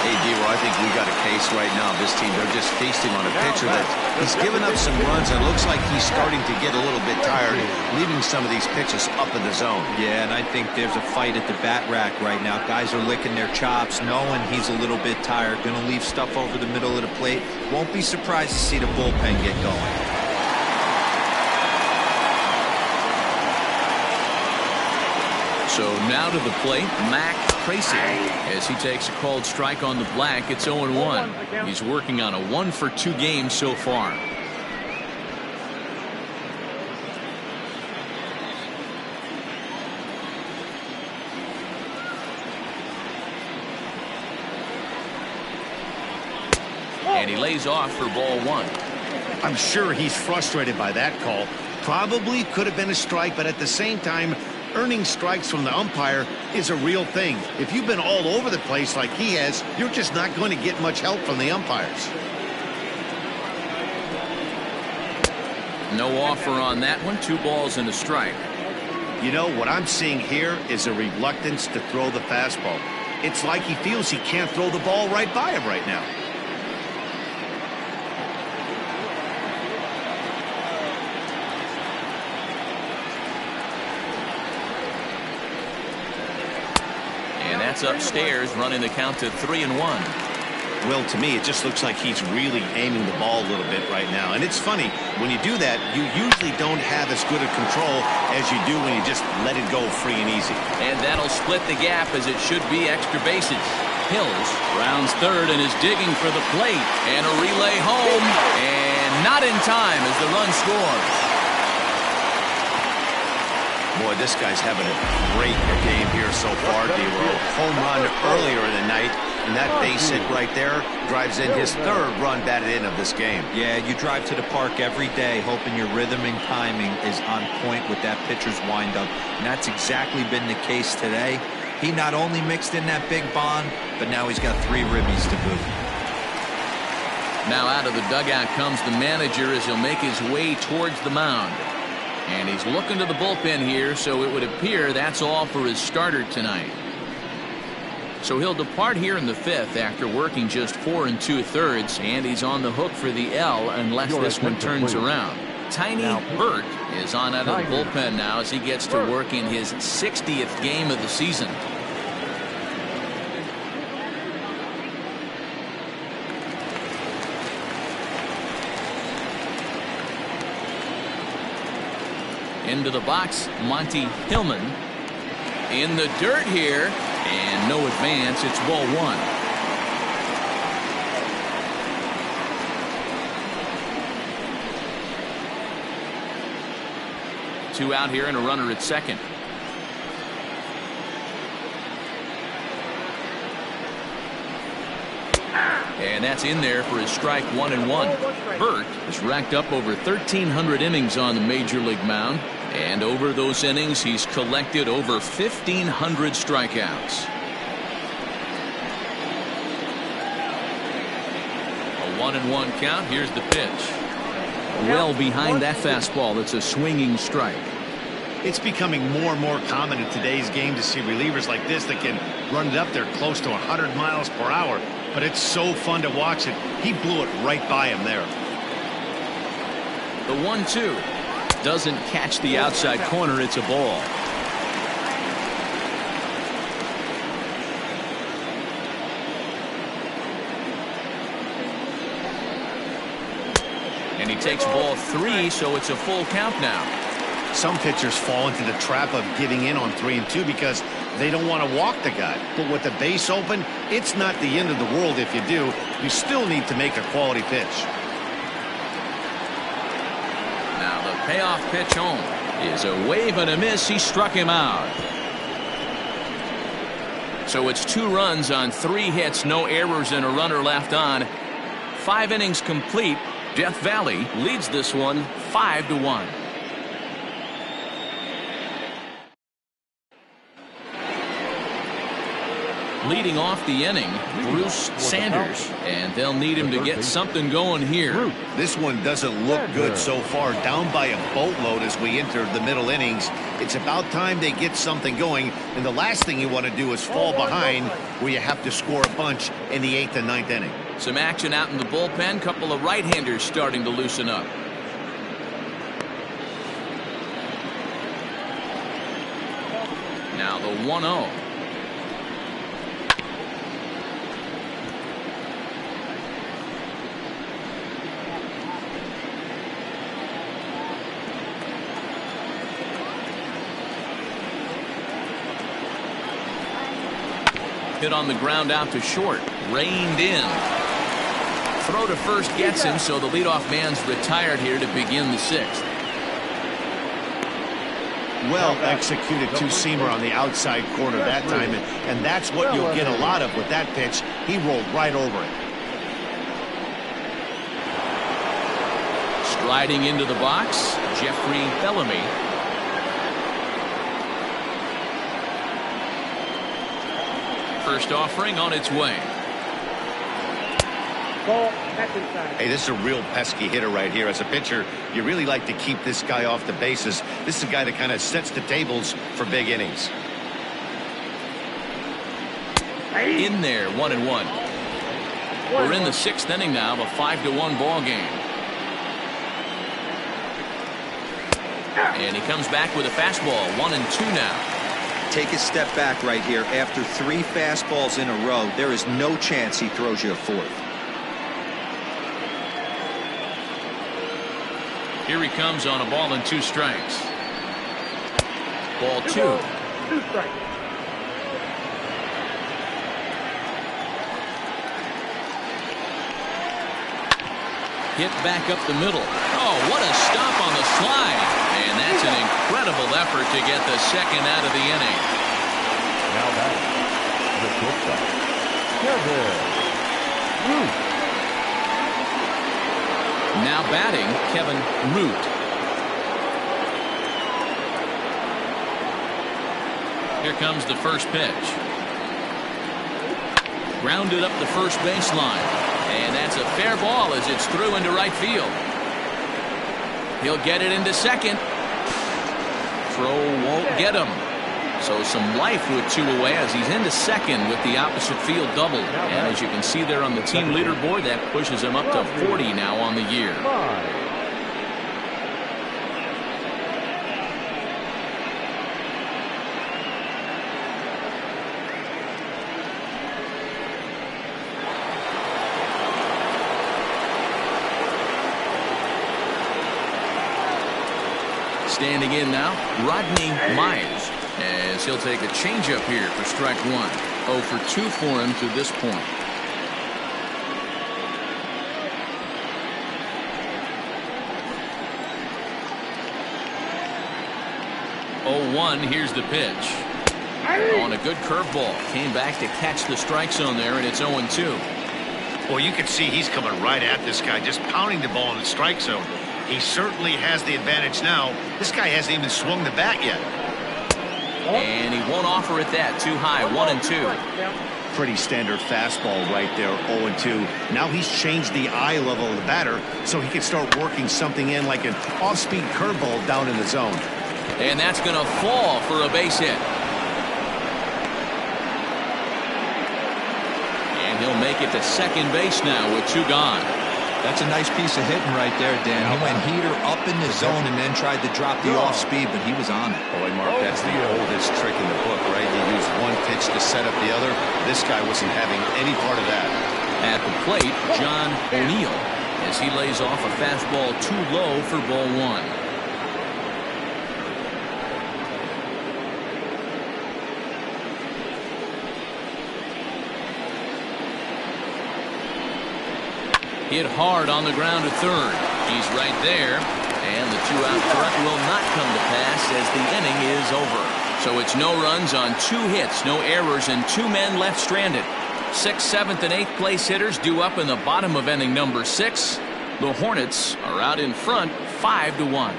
Hey, D-Roy, I think we got a case right now. This team, they're just feasting on a pitcher that he's given up some runs and looks like he's starting to get a little bit tired, leaving some of these pitches up in the zone. Yeah, and I think there's a fight at the bat rack right now. Guys are licking their chops, knowing he's a little bit tired, going to leave stuff over the middle of the plate. Won't be surprised to see the bullpen get going. So now to the plate, Mac Tracy. As he takes a called strike on the black, it's 0-1. He's working on a 1-for-2 game so far. And he lays off for ball 1. I'm sure he's frustrated by that call. Probably could have been a strike, but at the same time, earning strikes from the umpire is a real thing. If you've been all over the place like he has, you're just not going to get much help from the umpires. No offer on that one. 2 balls and a strike. You know, what I'm seeing here is a reluctance to throw the fastball. It's like he feels he can't throw the ball right by him right now. That's upstairs, running the count to 3-1. Well, to me, it just looks like he's really aiming the ball a little bit right now. And it's funny, when you do that, you usually don't have as good a control as you do when you just let it go free and easy. And that'll split the gap, as it should be extra bases. Hills rounds third and is digging for the plate. And a relay home. And not in time as the run scores. Boy, this guy's having a great game here so far, D-Ro. Home run earlier in the night, and that base hit right there drives in his 3rd run batted in of this game. Yeah, you drive to the park every day hoping your rhythm and timing is on point with that pitcher's windup, and that's exactly been the case today. He not only mixed in that big bond, but now he's got 3 ribbies to boot. Now out of the dugout comes the manager as he'll make his way towards the mound. And he's looking to the bullpen here, so it would appear that's all for his starter tonight. So he'll depart here in the 5th after working just 4 2/3, and he's on the hook for the L unless this one turns around. Tiny Burt is on out of the bullpen now as he gets to work in his 60th game of the season. Into the box, Monty Hillman. In the dirt here, and no advance. It's ball 1. Two out here and a runner at second. And that's in there for his strike 1-1. Burt has racked up over 1,300 innings on the major league mound. And over those innings, he's collected over 1,500 strikeouts. A 1-1 count. Here's the pitch. Well behind that fastball. It's a swinging strike. It's becoming more and more common in today's game to see relievers like this that can run it up there close to 100 miles per hour. But it's so fun to watch it. He blew it right by him there. The 1-2 doesn't catch the outside corner. It's a ball. And he takes ball 3, so it's a full count now. Some pitchers fall into the trap of giving in on 3 and 2 because they don't want to walk the guy. But with the base open, it's not the end of the world if you do. You still need to make a quality pitch. Now the payoff pitch home is a wave and a miss. He struck him out. So it's 2 runs on 3 hits, no errors, and a runner left on. 5 innings complete. Death Valley leads this one 5-1. Leading off the inning, Bruce Sanders, and they'll need him to get something going here. This one doesn't look good so far, down by a boatload as we enter the middle innings. It's about time they get something going, and the last thing you want to do is fall behind where you have to score a bunch in the 8th and 9th inning. Some action out in the bullpen, couple of right-handers starting to loosen up. Now the 1-0. Hit on the ground out to short. Reined in. Throw to first gets him, so the leadoff man's retired here to begin the 6th. Well executed two-seamer on the outside corner that time, and that's what you'll get a lot of with that pitch. He rolled right over it. Striding into the box, Jeffrey Bellamy. First offering on its way. Hey, this is a real pesky hitter right here. As a pitcher, you really like to keep this guy off the bases. This is a guy that kind of sets the tables for big innings. In there, 1-1. We're in the 6th inning now, a 5-1 ball game. And he comes back with a fastball, 1-2 now. Take a step back right here. After 3 fastballs in a row, there is no chance he throws you a 4th. Here he comes on a ball and 2 strikes. Ball 2. 2 strikes. Hit back up the middle. Oh, what a stop on the slide. And that's an incredible effort to get the 2nd out of the inning. Now back, the shortstop, Kevin Root. Now batting, Kevin Root. Here comes the first pitch. Grounded up the first baseline. And that's a fair ball as it's through into right field. He'll get it into second. Throw won't get him. So some life with 2 away as he's into second with the opposite field double. And as you can see there on the team leaderboard, that pushes him up to 40 now on the year. Standing in now, Rodney Myers, as he'll take a changeup here for strike 1. 0 for 2 for him to this point. 0-1, here's the pitch. On a good curveball, came back to catch the strike zone there, and it's 0-2. Well, you can see he's coming right at this guy, just pounding the ball in the strike zone. He certainly has the advantage now. This guy hasn't even swung the bat yet. And he won't offer it that. Too high, 1-2. Pretty standard fastball right there, 0-2. Now he's changed the eye level of the batter so he can start working something in like an off-speed curveball down in the zone. And that's going to fall for a base hit. And he'll make it to second base now with 2 gone. That's a nice piece of hitting right there, Dan. He went heater up in the zone and then tried to drop the off speed, but he was on it. Boy, Mark, that's the oldest trick in the book, right? You use one pitch to set up the other. This guy wasn't having any part of that. At the plate, John O'Neill, as he lays off a fastball too low for ball 1. Hit hard on the ground at third. He's right there, and the 2-out threat will not come to pass as the inning is over. So it's no runs on 2 hits, no errors, and 2 men left stranded. 6th, 7th, and 8th place hitters due up in the bottom of inning number 6. The Hornets are out in front, 5-1.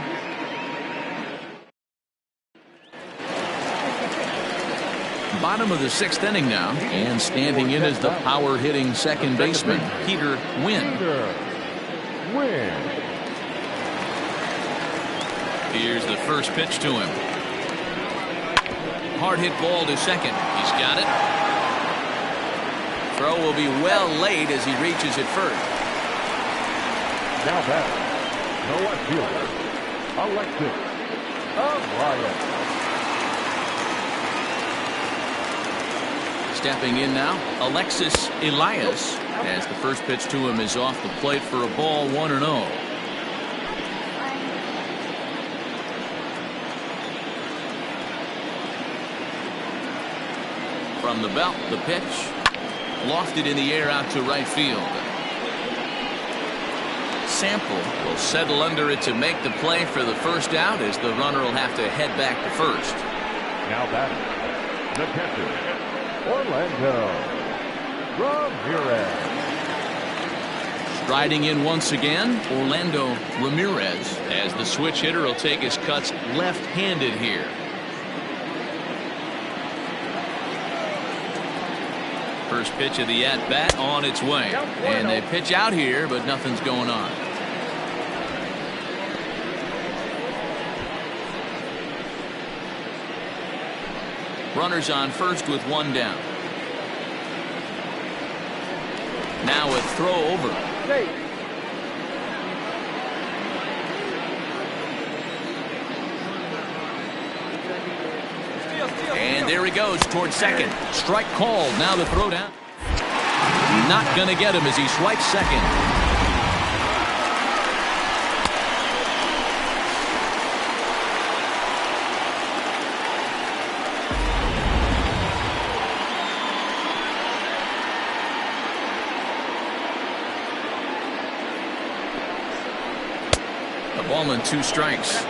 Bottom of the 6th inning now, and standing in is the power-hitting second baseman, Peter Wynn. Here's the first pitch to him. Hard hit ball to second. He's got it. Throw will be well laid as he reaches it first. Now back. No left fielder. Alexis Elias. Stepping in now, Alexis Elias, as the first pitch to him is off the plate for a ball, 1-0. From the belt, the pitch. Lofted in the air out to right field. Sample will settle under it to make the play for the first out, as the runner will have to head back to first. Now batting, the catcher, Orlando Ramirez. Striding in once again, Orlando Ramirez, as the switch hitter will take his cuts left-handed here. First pitch of the at-bat on its way. And they pitch out here, but nothing's going on. Runners on first with one down. Now a throw over. And there he goes towards second. Strike called. Now the throw down. Not going to get him as he swipes second. A ball and 2 strikes.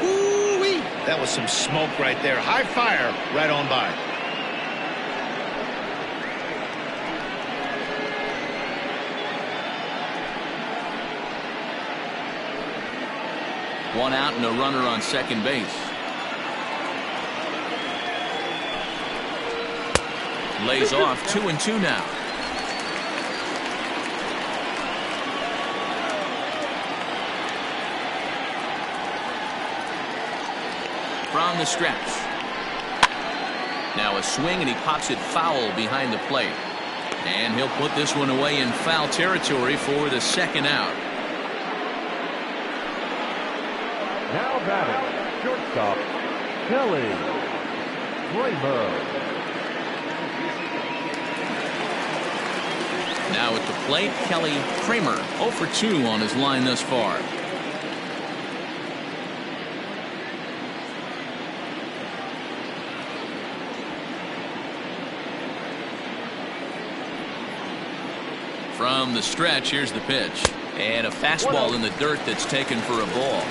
Ooh-wee. That was some smoke right there. High fire right on by. One out and a runner on second base. Lays off. 2-2 now. From the stretch. Now a swing, and he pops it foul behind the plate. And he'll put this one away in foul territory for the second out. Now batting, shortstop, Kelly Kramer. Now at the plate, Kelly Kramer, 0 for 2 on his line thus far. From the stretch, here's the pitch. And a fastball in the dirt that's taken for a ball.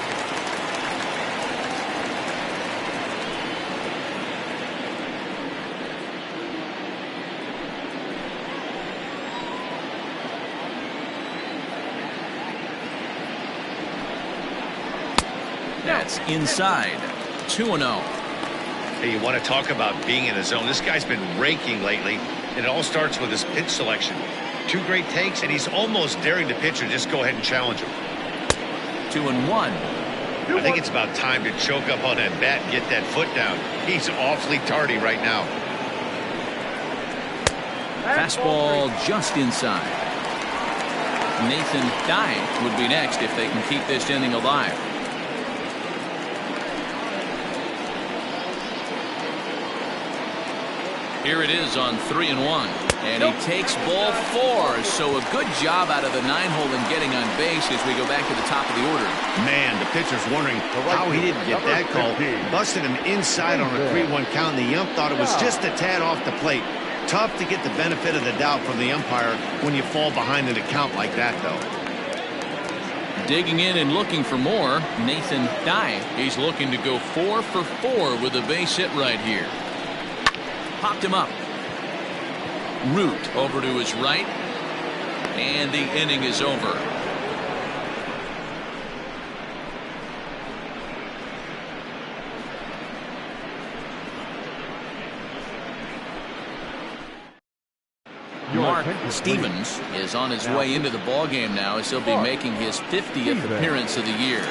That's inside. 2-0. Hey, you want to talk about being in the zone? This guy's been raking lately, and it all starts with his pitch selection. 2 great takes, and he's almost daring the pitcher just go ahead and challenge him. 2-1. I think it's about time to choke up on that bat and get that foot down. He's awfully tardy right now. Fastball just inside. Nathan Dye would be next if they can keep this inning alive. Here it is on 3-1. And he takes ball 4. So a good job out of the 9-hole in getting on base as we go back to the top of the order. Man, the pitcher's wondering how he didn't get that call. Busted him inside on a 3-1 count, and the ump thought it was just a tad off the plate. Tough to get the benefit of the doubt from the umpire when you fall behind in a count like that, though. Digging in and looking for more, Nathan Dye. He's looking to go 4 for 4 with a base hit right here. Popped him up. Root over to his right. And the inning is over. Mark Stevens is on his way into the ball game now, as he'll be making his 50th appearance of the year.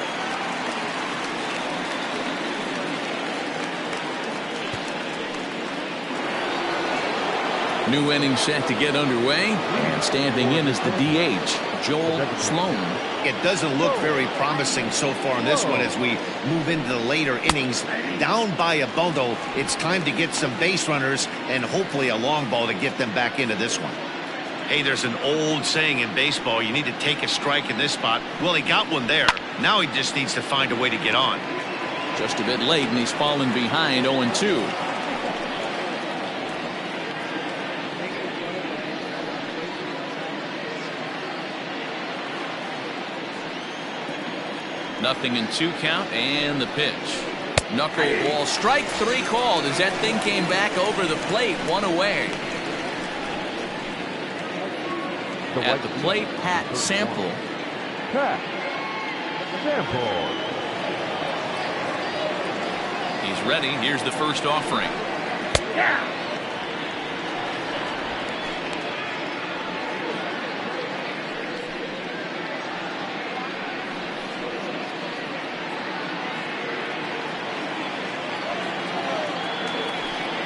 New inning set to get underway, and standing in is the DH, Joel Sloan. It doesn't look very promising so far in this one as we move into the later innings. Down by a bundle, it's time to get some base runners and hopefully a long ball to get them back into this one. Hey, there's an old saying in baseball, you need to take a strike in this spot. Well, he got one there. Now he just needs to find a way to get on. Just a bit late, and he's fallen behind 0-2. Nothing in 2 count, and the pitch. Knuckleball, strike 3 called as that thing came back over the plate, 1 away. At the plate, Pat Sample. Pat Sample. He's ready. Here's the first offering.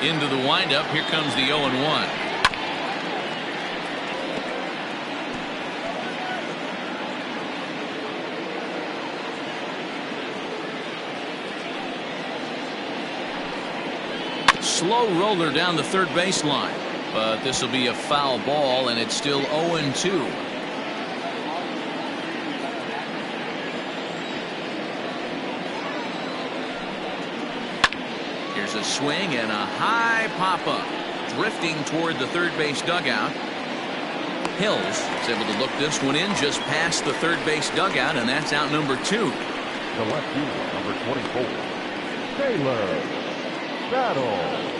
Into the windup. Here comes the 0-1. Slow roller down the third baseline, but this will be a foul ball, and it's still 0-2. Here's a swing and a high pop-up, drifting toward the third base dugout. Hills is able to look this one in just past the third base dugout, and that's out number 2. The left fielder, number 24, Taylor Battle.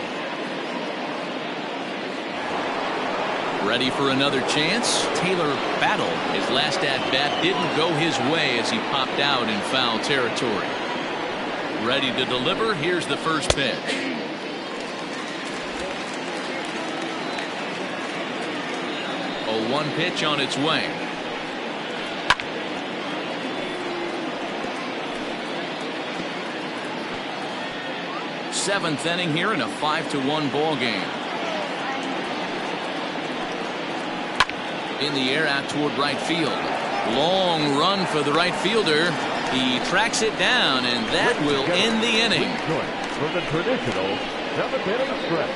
Ready for another chance. Taylor Battle, his last at-bat didn't go his way as he popped out in foul territory. Ready to deliver. Here's the first pitch. A 1 pitch on its way. Seventh inning here in a 5-1 ball game. In the air out toward right field. Long run for the right fielder. He tracks it down, and that will end the inning. For the traditional 7th inning stretch.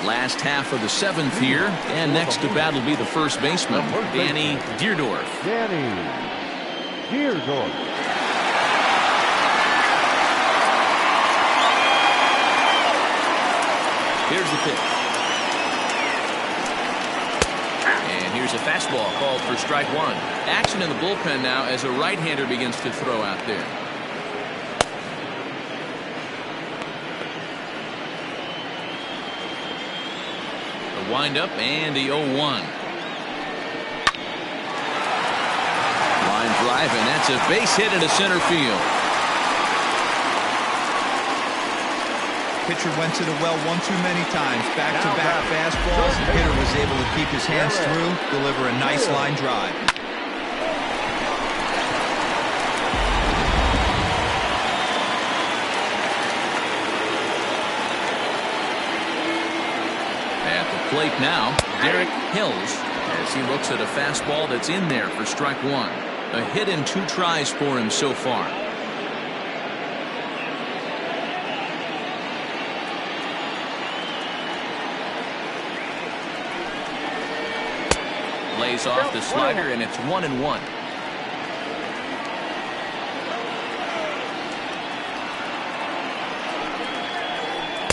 Last half of the 7th here, and next to bat will be the first baseman, Danny Deerdorf. Danny Deerdorf. Here's the pitch. And here's a fastball called for strike 1. Action in the bullpen now as a right-hander begins to throw out there. The windup and the 0-1. Line drive, and that's a base hit into center field. Pitcher went to the well one too many times. Back-to-back fastballs. The hitter was able to keep his hands through, deliver a nice line drive. At the plate now, Derek Hills, as he looks at a fastball that's in there for strike 1. A hit in 2 tries for him so far. Lays off the slider, and it's 1-1.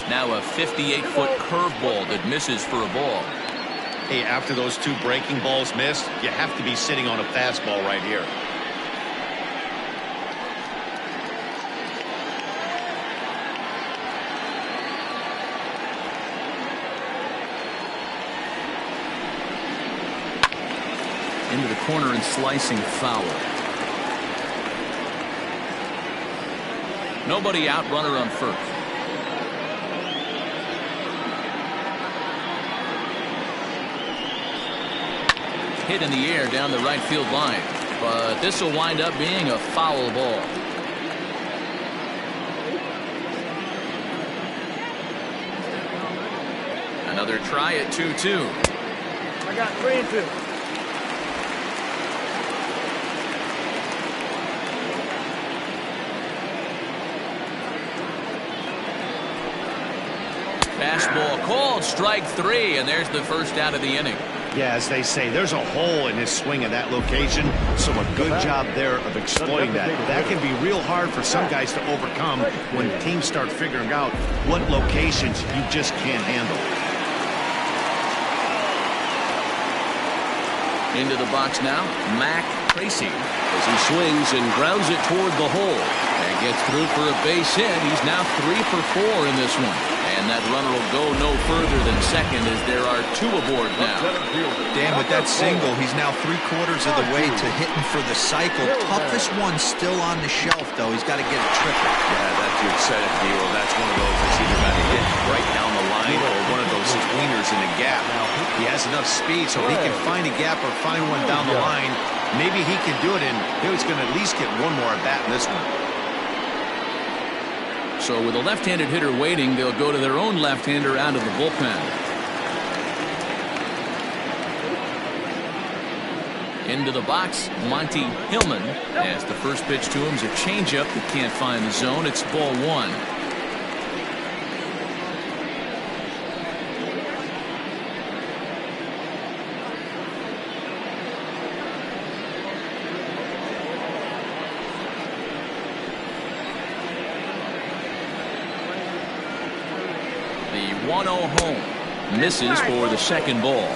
Now a 58-foot curveball that misses for a ball. Hey, after those 2 breaking balls missed, you have to be sitting on a fastball right here. Into the corner and slicing foul. Nobody out, runner on first. Hit in the air down the right field line, but this will wind up being a foul ball. Another try at 2-2. I got 3-2. Fastball called, strike 3, and there's the first out of the inning. Yeah, as they say, there's a hole in his swing at that location, so a good job there of exploiting that. That can be real hard for some guys to overcome when teams start figuring out what locations you just can't handle. Into the box now, Mac Tracy, as he swings and grounds it toward the hole and gets through for a base hit. He's now 3 for 4 in this one, and that runner will go no further than second as there are 2 aboard now. Dan, with that single, he's now 3/4 of the way to hitting for the cycle. Toughest one still on the shelf, though. He's got to get a triple. Yeah, that dude said it, D'Lo. That's one of those that's either got to hit right down the line or one of those tweeners in the gap. He has enough speed so he can find a gap or find one down the line. Maybe he can do it, and he's going to at least get one more at bat in this one. So with a left-handed hitter waiting, they'll go to their own left-hander out of the bullpen. Into the box, Monty Hillman, as the first pitch to him is a changeup that can't find the zone. It's ball 1. The 1-0 home misses for the second ball.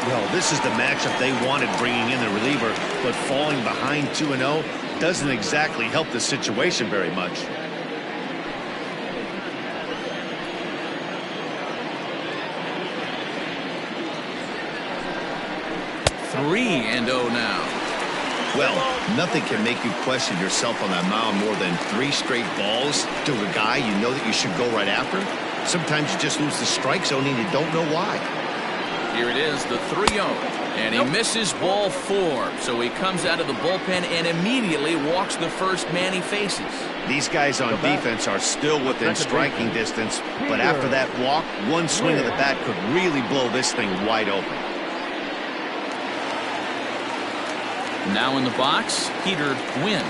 Well, this is the matchup they wanted, bringing in the reliever, but falling behind 2-0 doesn't exactly help the situation very much. Three and 0 now. Well, nothing can make you question yourself on that mound more than 3 straight balls to a guy you know that you should go right after. Sometimes you just lose the strike zone and you don't know why. Here it is, the 3-0, and he misses ball 4. So he comes out of the bullpen and immediately walks the first man he faces. These guys on defense are still within striking distance, but after that walk, one swing of the bat could really blow this thing wide open. Now in the box, Peter Wynn.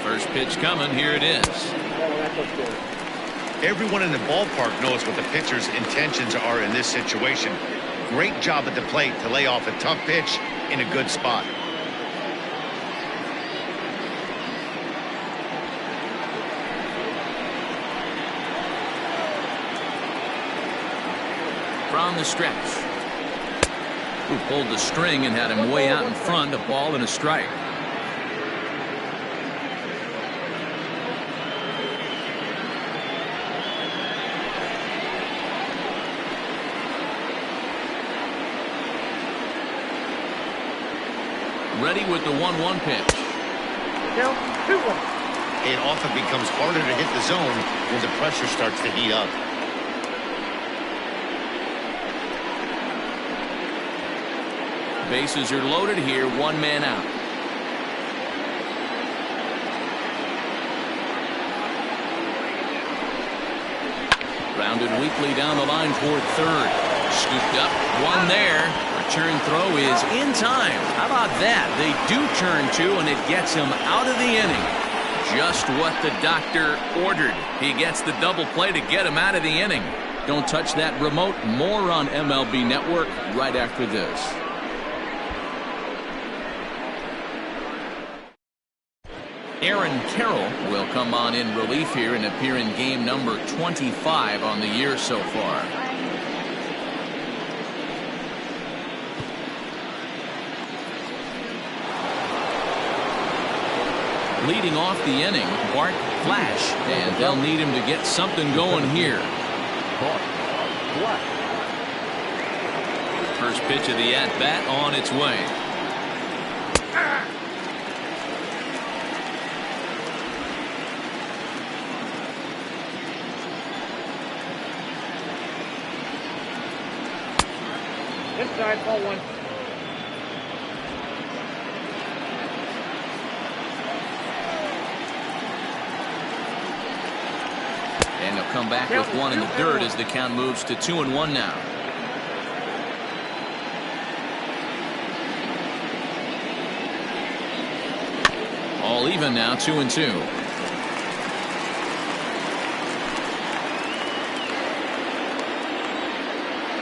First pitch coming, here it is. Everyone in the ballpark knows what the pitcher's intentions are in this situation. Great job at the plate to lay off a tough pitch in a good spot. From the stretch. Who pulled the string and had him way out in front, a ball and a strike. Ready with the 1-1 pitch. Count 2-1. It often becomes harder to hit the zone when the pressure starts to heat up. Bases are loaded here, 1 man out. Rounded weakly down the line toward third. Scooped up, 1 there. Return throw is in time. How about that? They do turn 2, and it gets him out of the inning. Just what the doctor ordered. He gets the double play to get him out of the inning. Don't touch that remote. More on MLB Network right after this. Aaron Carroll will come on in relief here and appear in game number 25 on the year so far. Leading off the inning, Bart Flash, and they'll need him to get something going here. First pitch of the at-bat on its way. Inside, ball one. And they'll come back with one in the dirt as the count moves to 2-1 now. All even now, 2-2.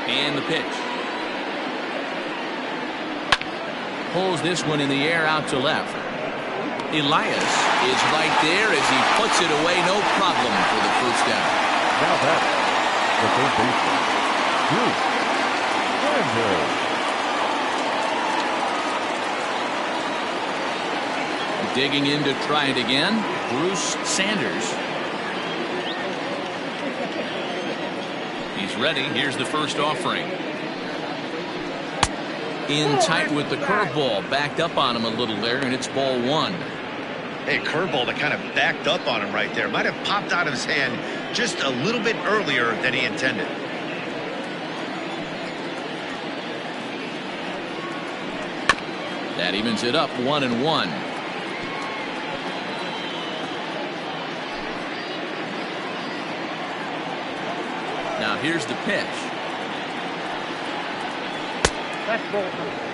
And the pitch. Pulls this one in the air out to left. Elias is right there as he puts it away, no problem for the first down. Now back, the third baseman, Digging in to try it again, Bruce Sanders. He's ready. Here's the first offering. In tight with the curveball, backed up on him a little there, and it's ball one. Hey, curveball that kind of backed up on him right there. Might have popped out of his hand just a little bit earlier than he intended. That evens it up, 1-1. Now here's the pitch. That's ball two.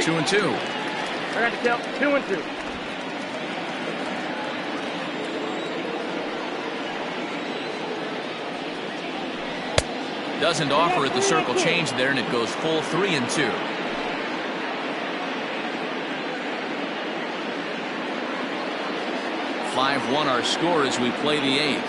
2-2. I got to count 2-2. Doesn't offer at the circle change there, and it goes full 3-2. (5-1) our score as we play the eighth.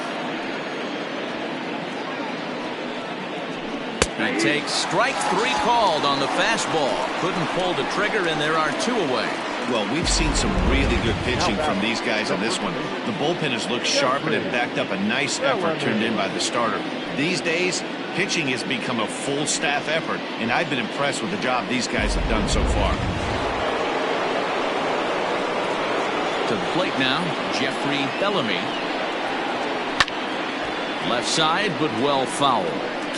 He takes strike three called on the fastball. Couldn't pull the trigger, and there are two away. Well, we've seen some really good pitching from these guys on this one. The bullpen has looked sharp and it backed up a nice effort turned in by the starter. These days, pitching has become a full staff effort, and I've been impressed with the job these guys have done so far. To the plate now, Jeffrey Bellamy. Left side, but well fouled.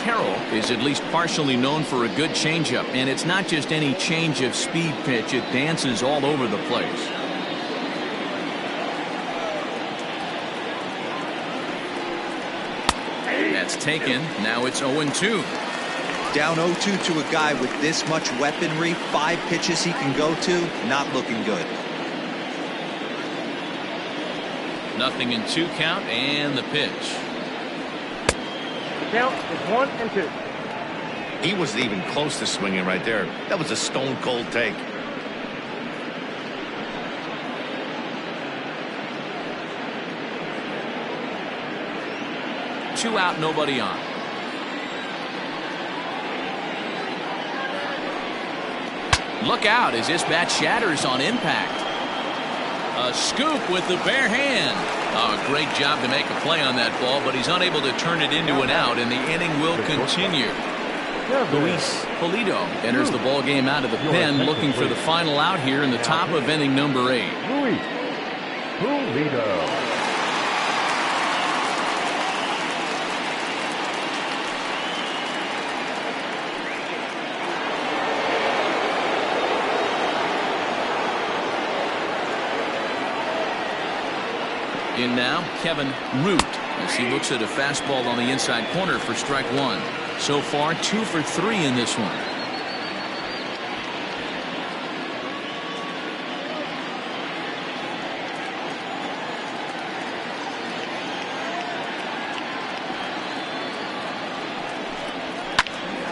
Carroll is at least partially known for a good changeup, and it's not just any change of speed pitch. It dances all over the place. That's taken. Now it's 0-2. Down 0-2 to a guy with this much weaponry, 5 pitches he can go to, not looking good. Nothing in 2 count, and the pitch. Count is 1-2. He wasn't even close to swinging right there. That was a stone cold take. Two out, nobody on. Look out as this bat shatters on impact. A scoop with the bare hand. Oh, great job to make a play on that ball, but he's unable to turn it into an out, and the inning will continue. Luis Polito enters the ball game out of the pen, looking for the final out here in the top of inning number 8. Luis Polito. In now, Kevin Root, as he looks at a fastball on the inside corner for strike 1. So far, 2 for 3 in this one.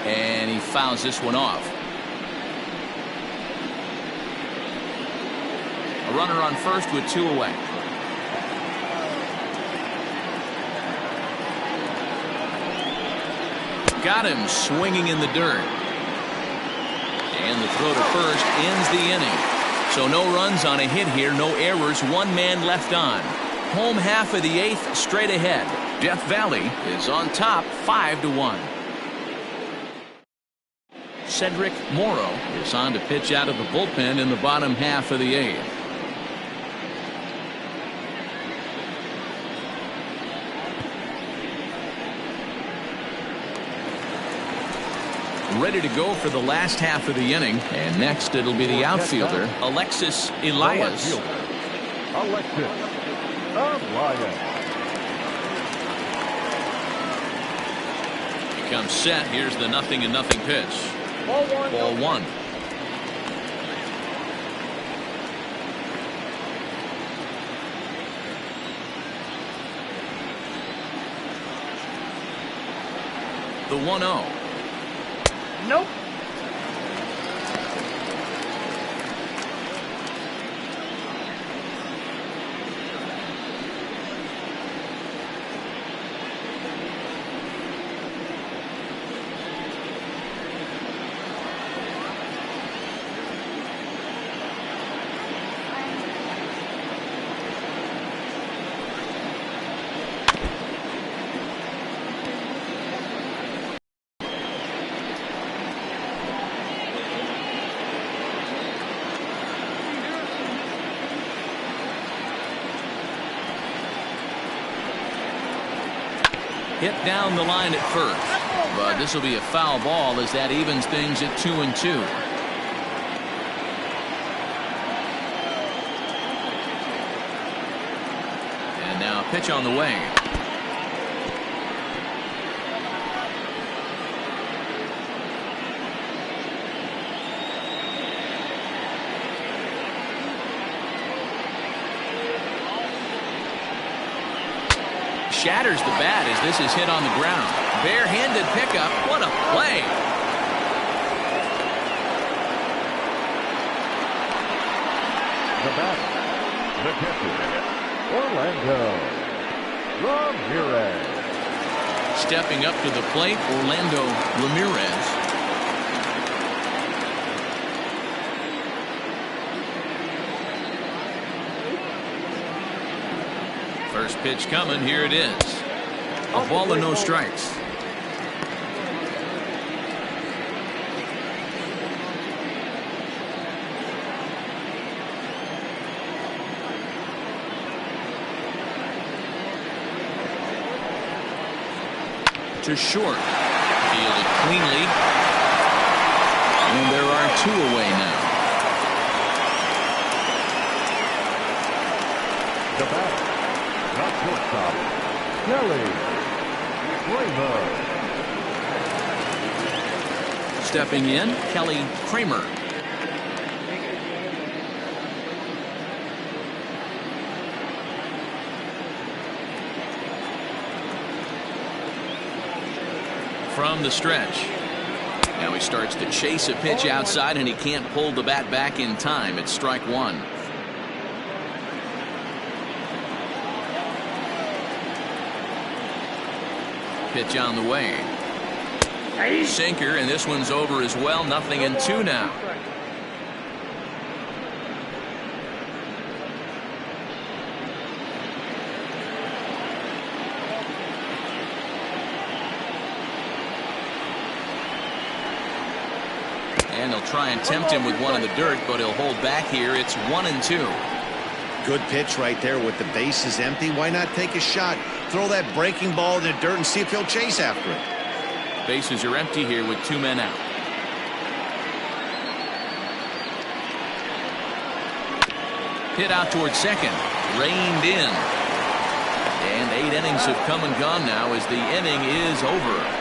And he fouls this one off. A runner on first with 2 away. got him swinging in the dirt. And the throw to first ends the inning. So no runs on a hit here, no errors, one man left on. Home half of the 8th straight ahead. Death Valley is on top 5-1. Cedric Morrow is on to pitch out of the bullpen in the bottom half of the 8th. Ready to go for the last half of the inning. And next it'll be the outfielder, Alexis Elias. Alexis Elias. He comes set. Here's the 0-0 pitch. Ball one. Ball one. The 1-0. Nope. Hit down the line at first, but this will be a foul ball as that evens things at 2-2. And now a pitch on the way. Shatters the bat as this is hit on the ground. Barehanded pickup. What a play. The batter, the catcher, Orlando Ramirez. Stepping up to the plate, Orlando Ramirez. First pitch coming. Here it is. A ball and no strikes. To short. Fielded cleanly. And there are 2 away now. The batter, the shortstop, Kelly Kramer. Stepping in, Kelly Kramer. From the stretch. Now he starts to chase a pitch outside, and he can't pull the bat back in time. It's strike 1. Pitch on the way. Sinker, and this one's over as well. 0-2 now. And he'll try and tempt him with one in the dirt, but he'll hold back here. It's 1-2. Good pitch right there with the bases empty. Why not take a shot? Throw that breaking ball in the dirt and see if he'll chase after it. Bases are empty here with 2 men out. Hit out towards second. Reined in. And 8 innings have come and gone now as the inning is over.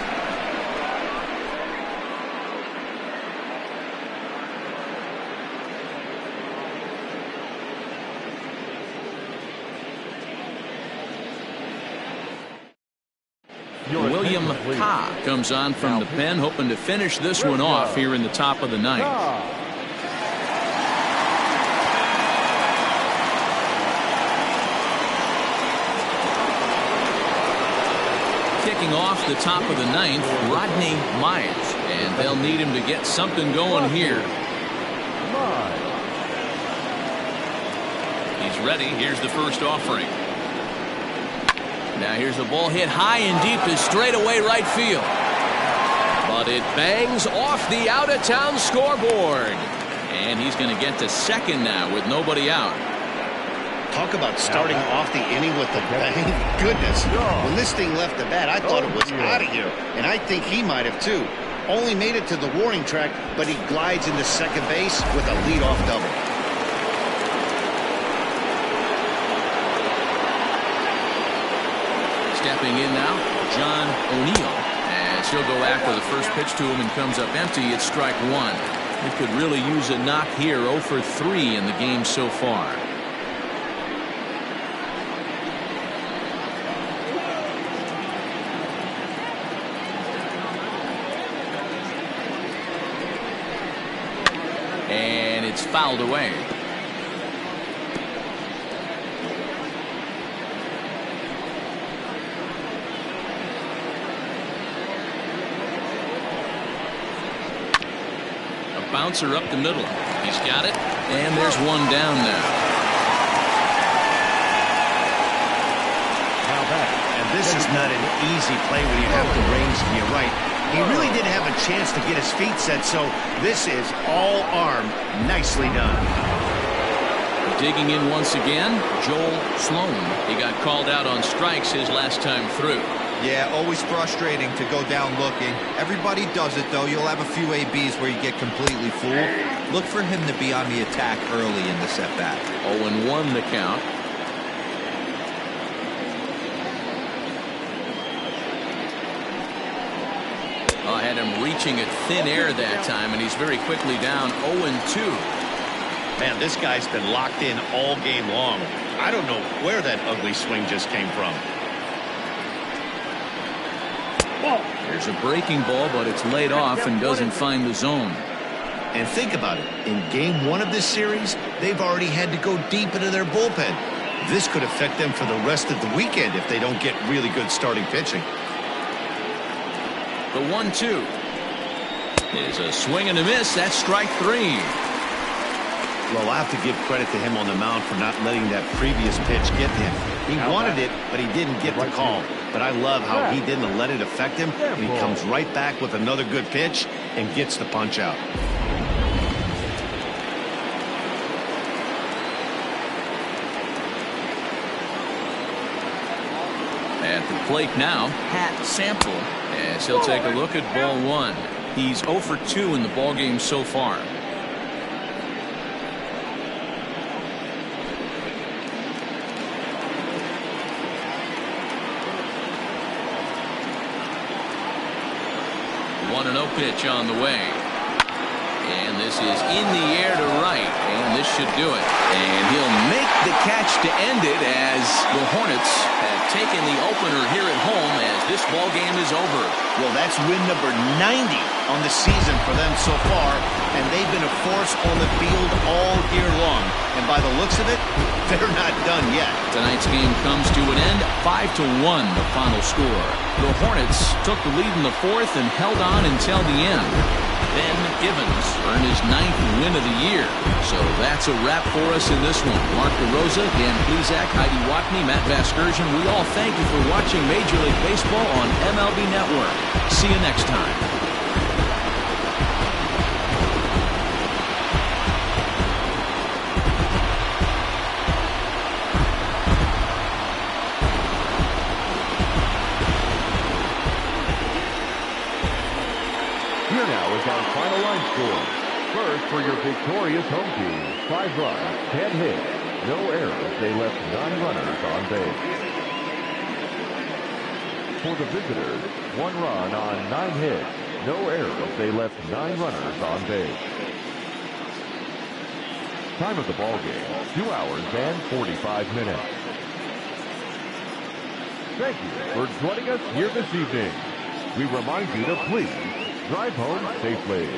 William Ka comes on from the pen, hoping to finish this one off here in the top of the 9th. kicking off the top of the ninth, Rodney Myers. And they'll need him to get something going here. He's ready. Here's the first offering. Now here's a ball hit high and deep to straightaway right field. But it bangs off the out-of-town scoreboard. And he's going to get to second now with nobody out. Talk about starting off the inning with a bang. Goodness. When this thing left the bat, I thought it was out of here. And I think he might have too. Only made it to the warning track, but he glides into second base with a leadoff double. Stepping in now, John O'Neill. As he'll go after the first pitch to him and comes up empty. It's strike one. He could really use a knock here. 0 for 3 in the game so far. And it's fouled away. Bouncer up the middle. He's got it. And there's one down now. And this is not an easy play when you have the range to your right. He really didn't have a chance to get his feet set, so this is all arm. Nicely done. Digging in once again, Joel Sloan. He got called out on strikes his last time through. Yeah, always frustrating to go down looking. Everybody does it, though. You'll have a few ABs where you get completely fooled. Look for him to be on the attack early in the at-bat. 0-1 the count. I had him reaching at thin air that time, and he's very quickly down 0-2. Man, this guy's been locked in all game long. I don't know where that ugly swing just came from. There's a breaking ball, but it's laid off and doesn't find the zone. And think about it. In game 1 of this series, they've already had to go deep into their bullpen. This could affect them for the rest of the weekend if they don't get really good starting pitching. The 1-2 is a swing and a miss. That's strike 3. Well, I have to give credit to him on the mound for not letting that previous pitch get to him. He wanted it, but he didn't get the call. But I love how he didn't let it affect him. And he comes right back with another good pitch and gets the punch out. At the plate now, Pat Sample, as he'll take a look at ball 1. He's 0 for 2 in the ballgame so far. No pitch on the way. And this is in the air to right. And this should do it. And he'll make the catch to end it as the Hornets have taken the opener here at home as this ball game is over. Well, that's win number 90 on the season for them so far. And they've been a force on the field all year long. And by the looks of it, they're not done yet. Tonight's game comes to an end. 5-1 the final score. The Hornets took the lead in the 4th and held on until the end. Ben Evans earned his 9th win of the year. So that's a wrap for us in this one. Mark DeRosa, Dan Plesac, Heidi Watney, Matt Vasgersian, we all thank you for watching Major League Baseball on MLB Network. See you next time. Here now is our final line score. First, for your victorious home team, 5 runs, 10 hits, no errors. They left 9 runners on base. For the visitors, 1 run on 9 hits, no errors. They left 9 runners on base. Time of the ball game, 2 hours and 45 minutes. Thank you for joining us here this evening. We remind you to please drive home safely.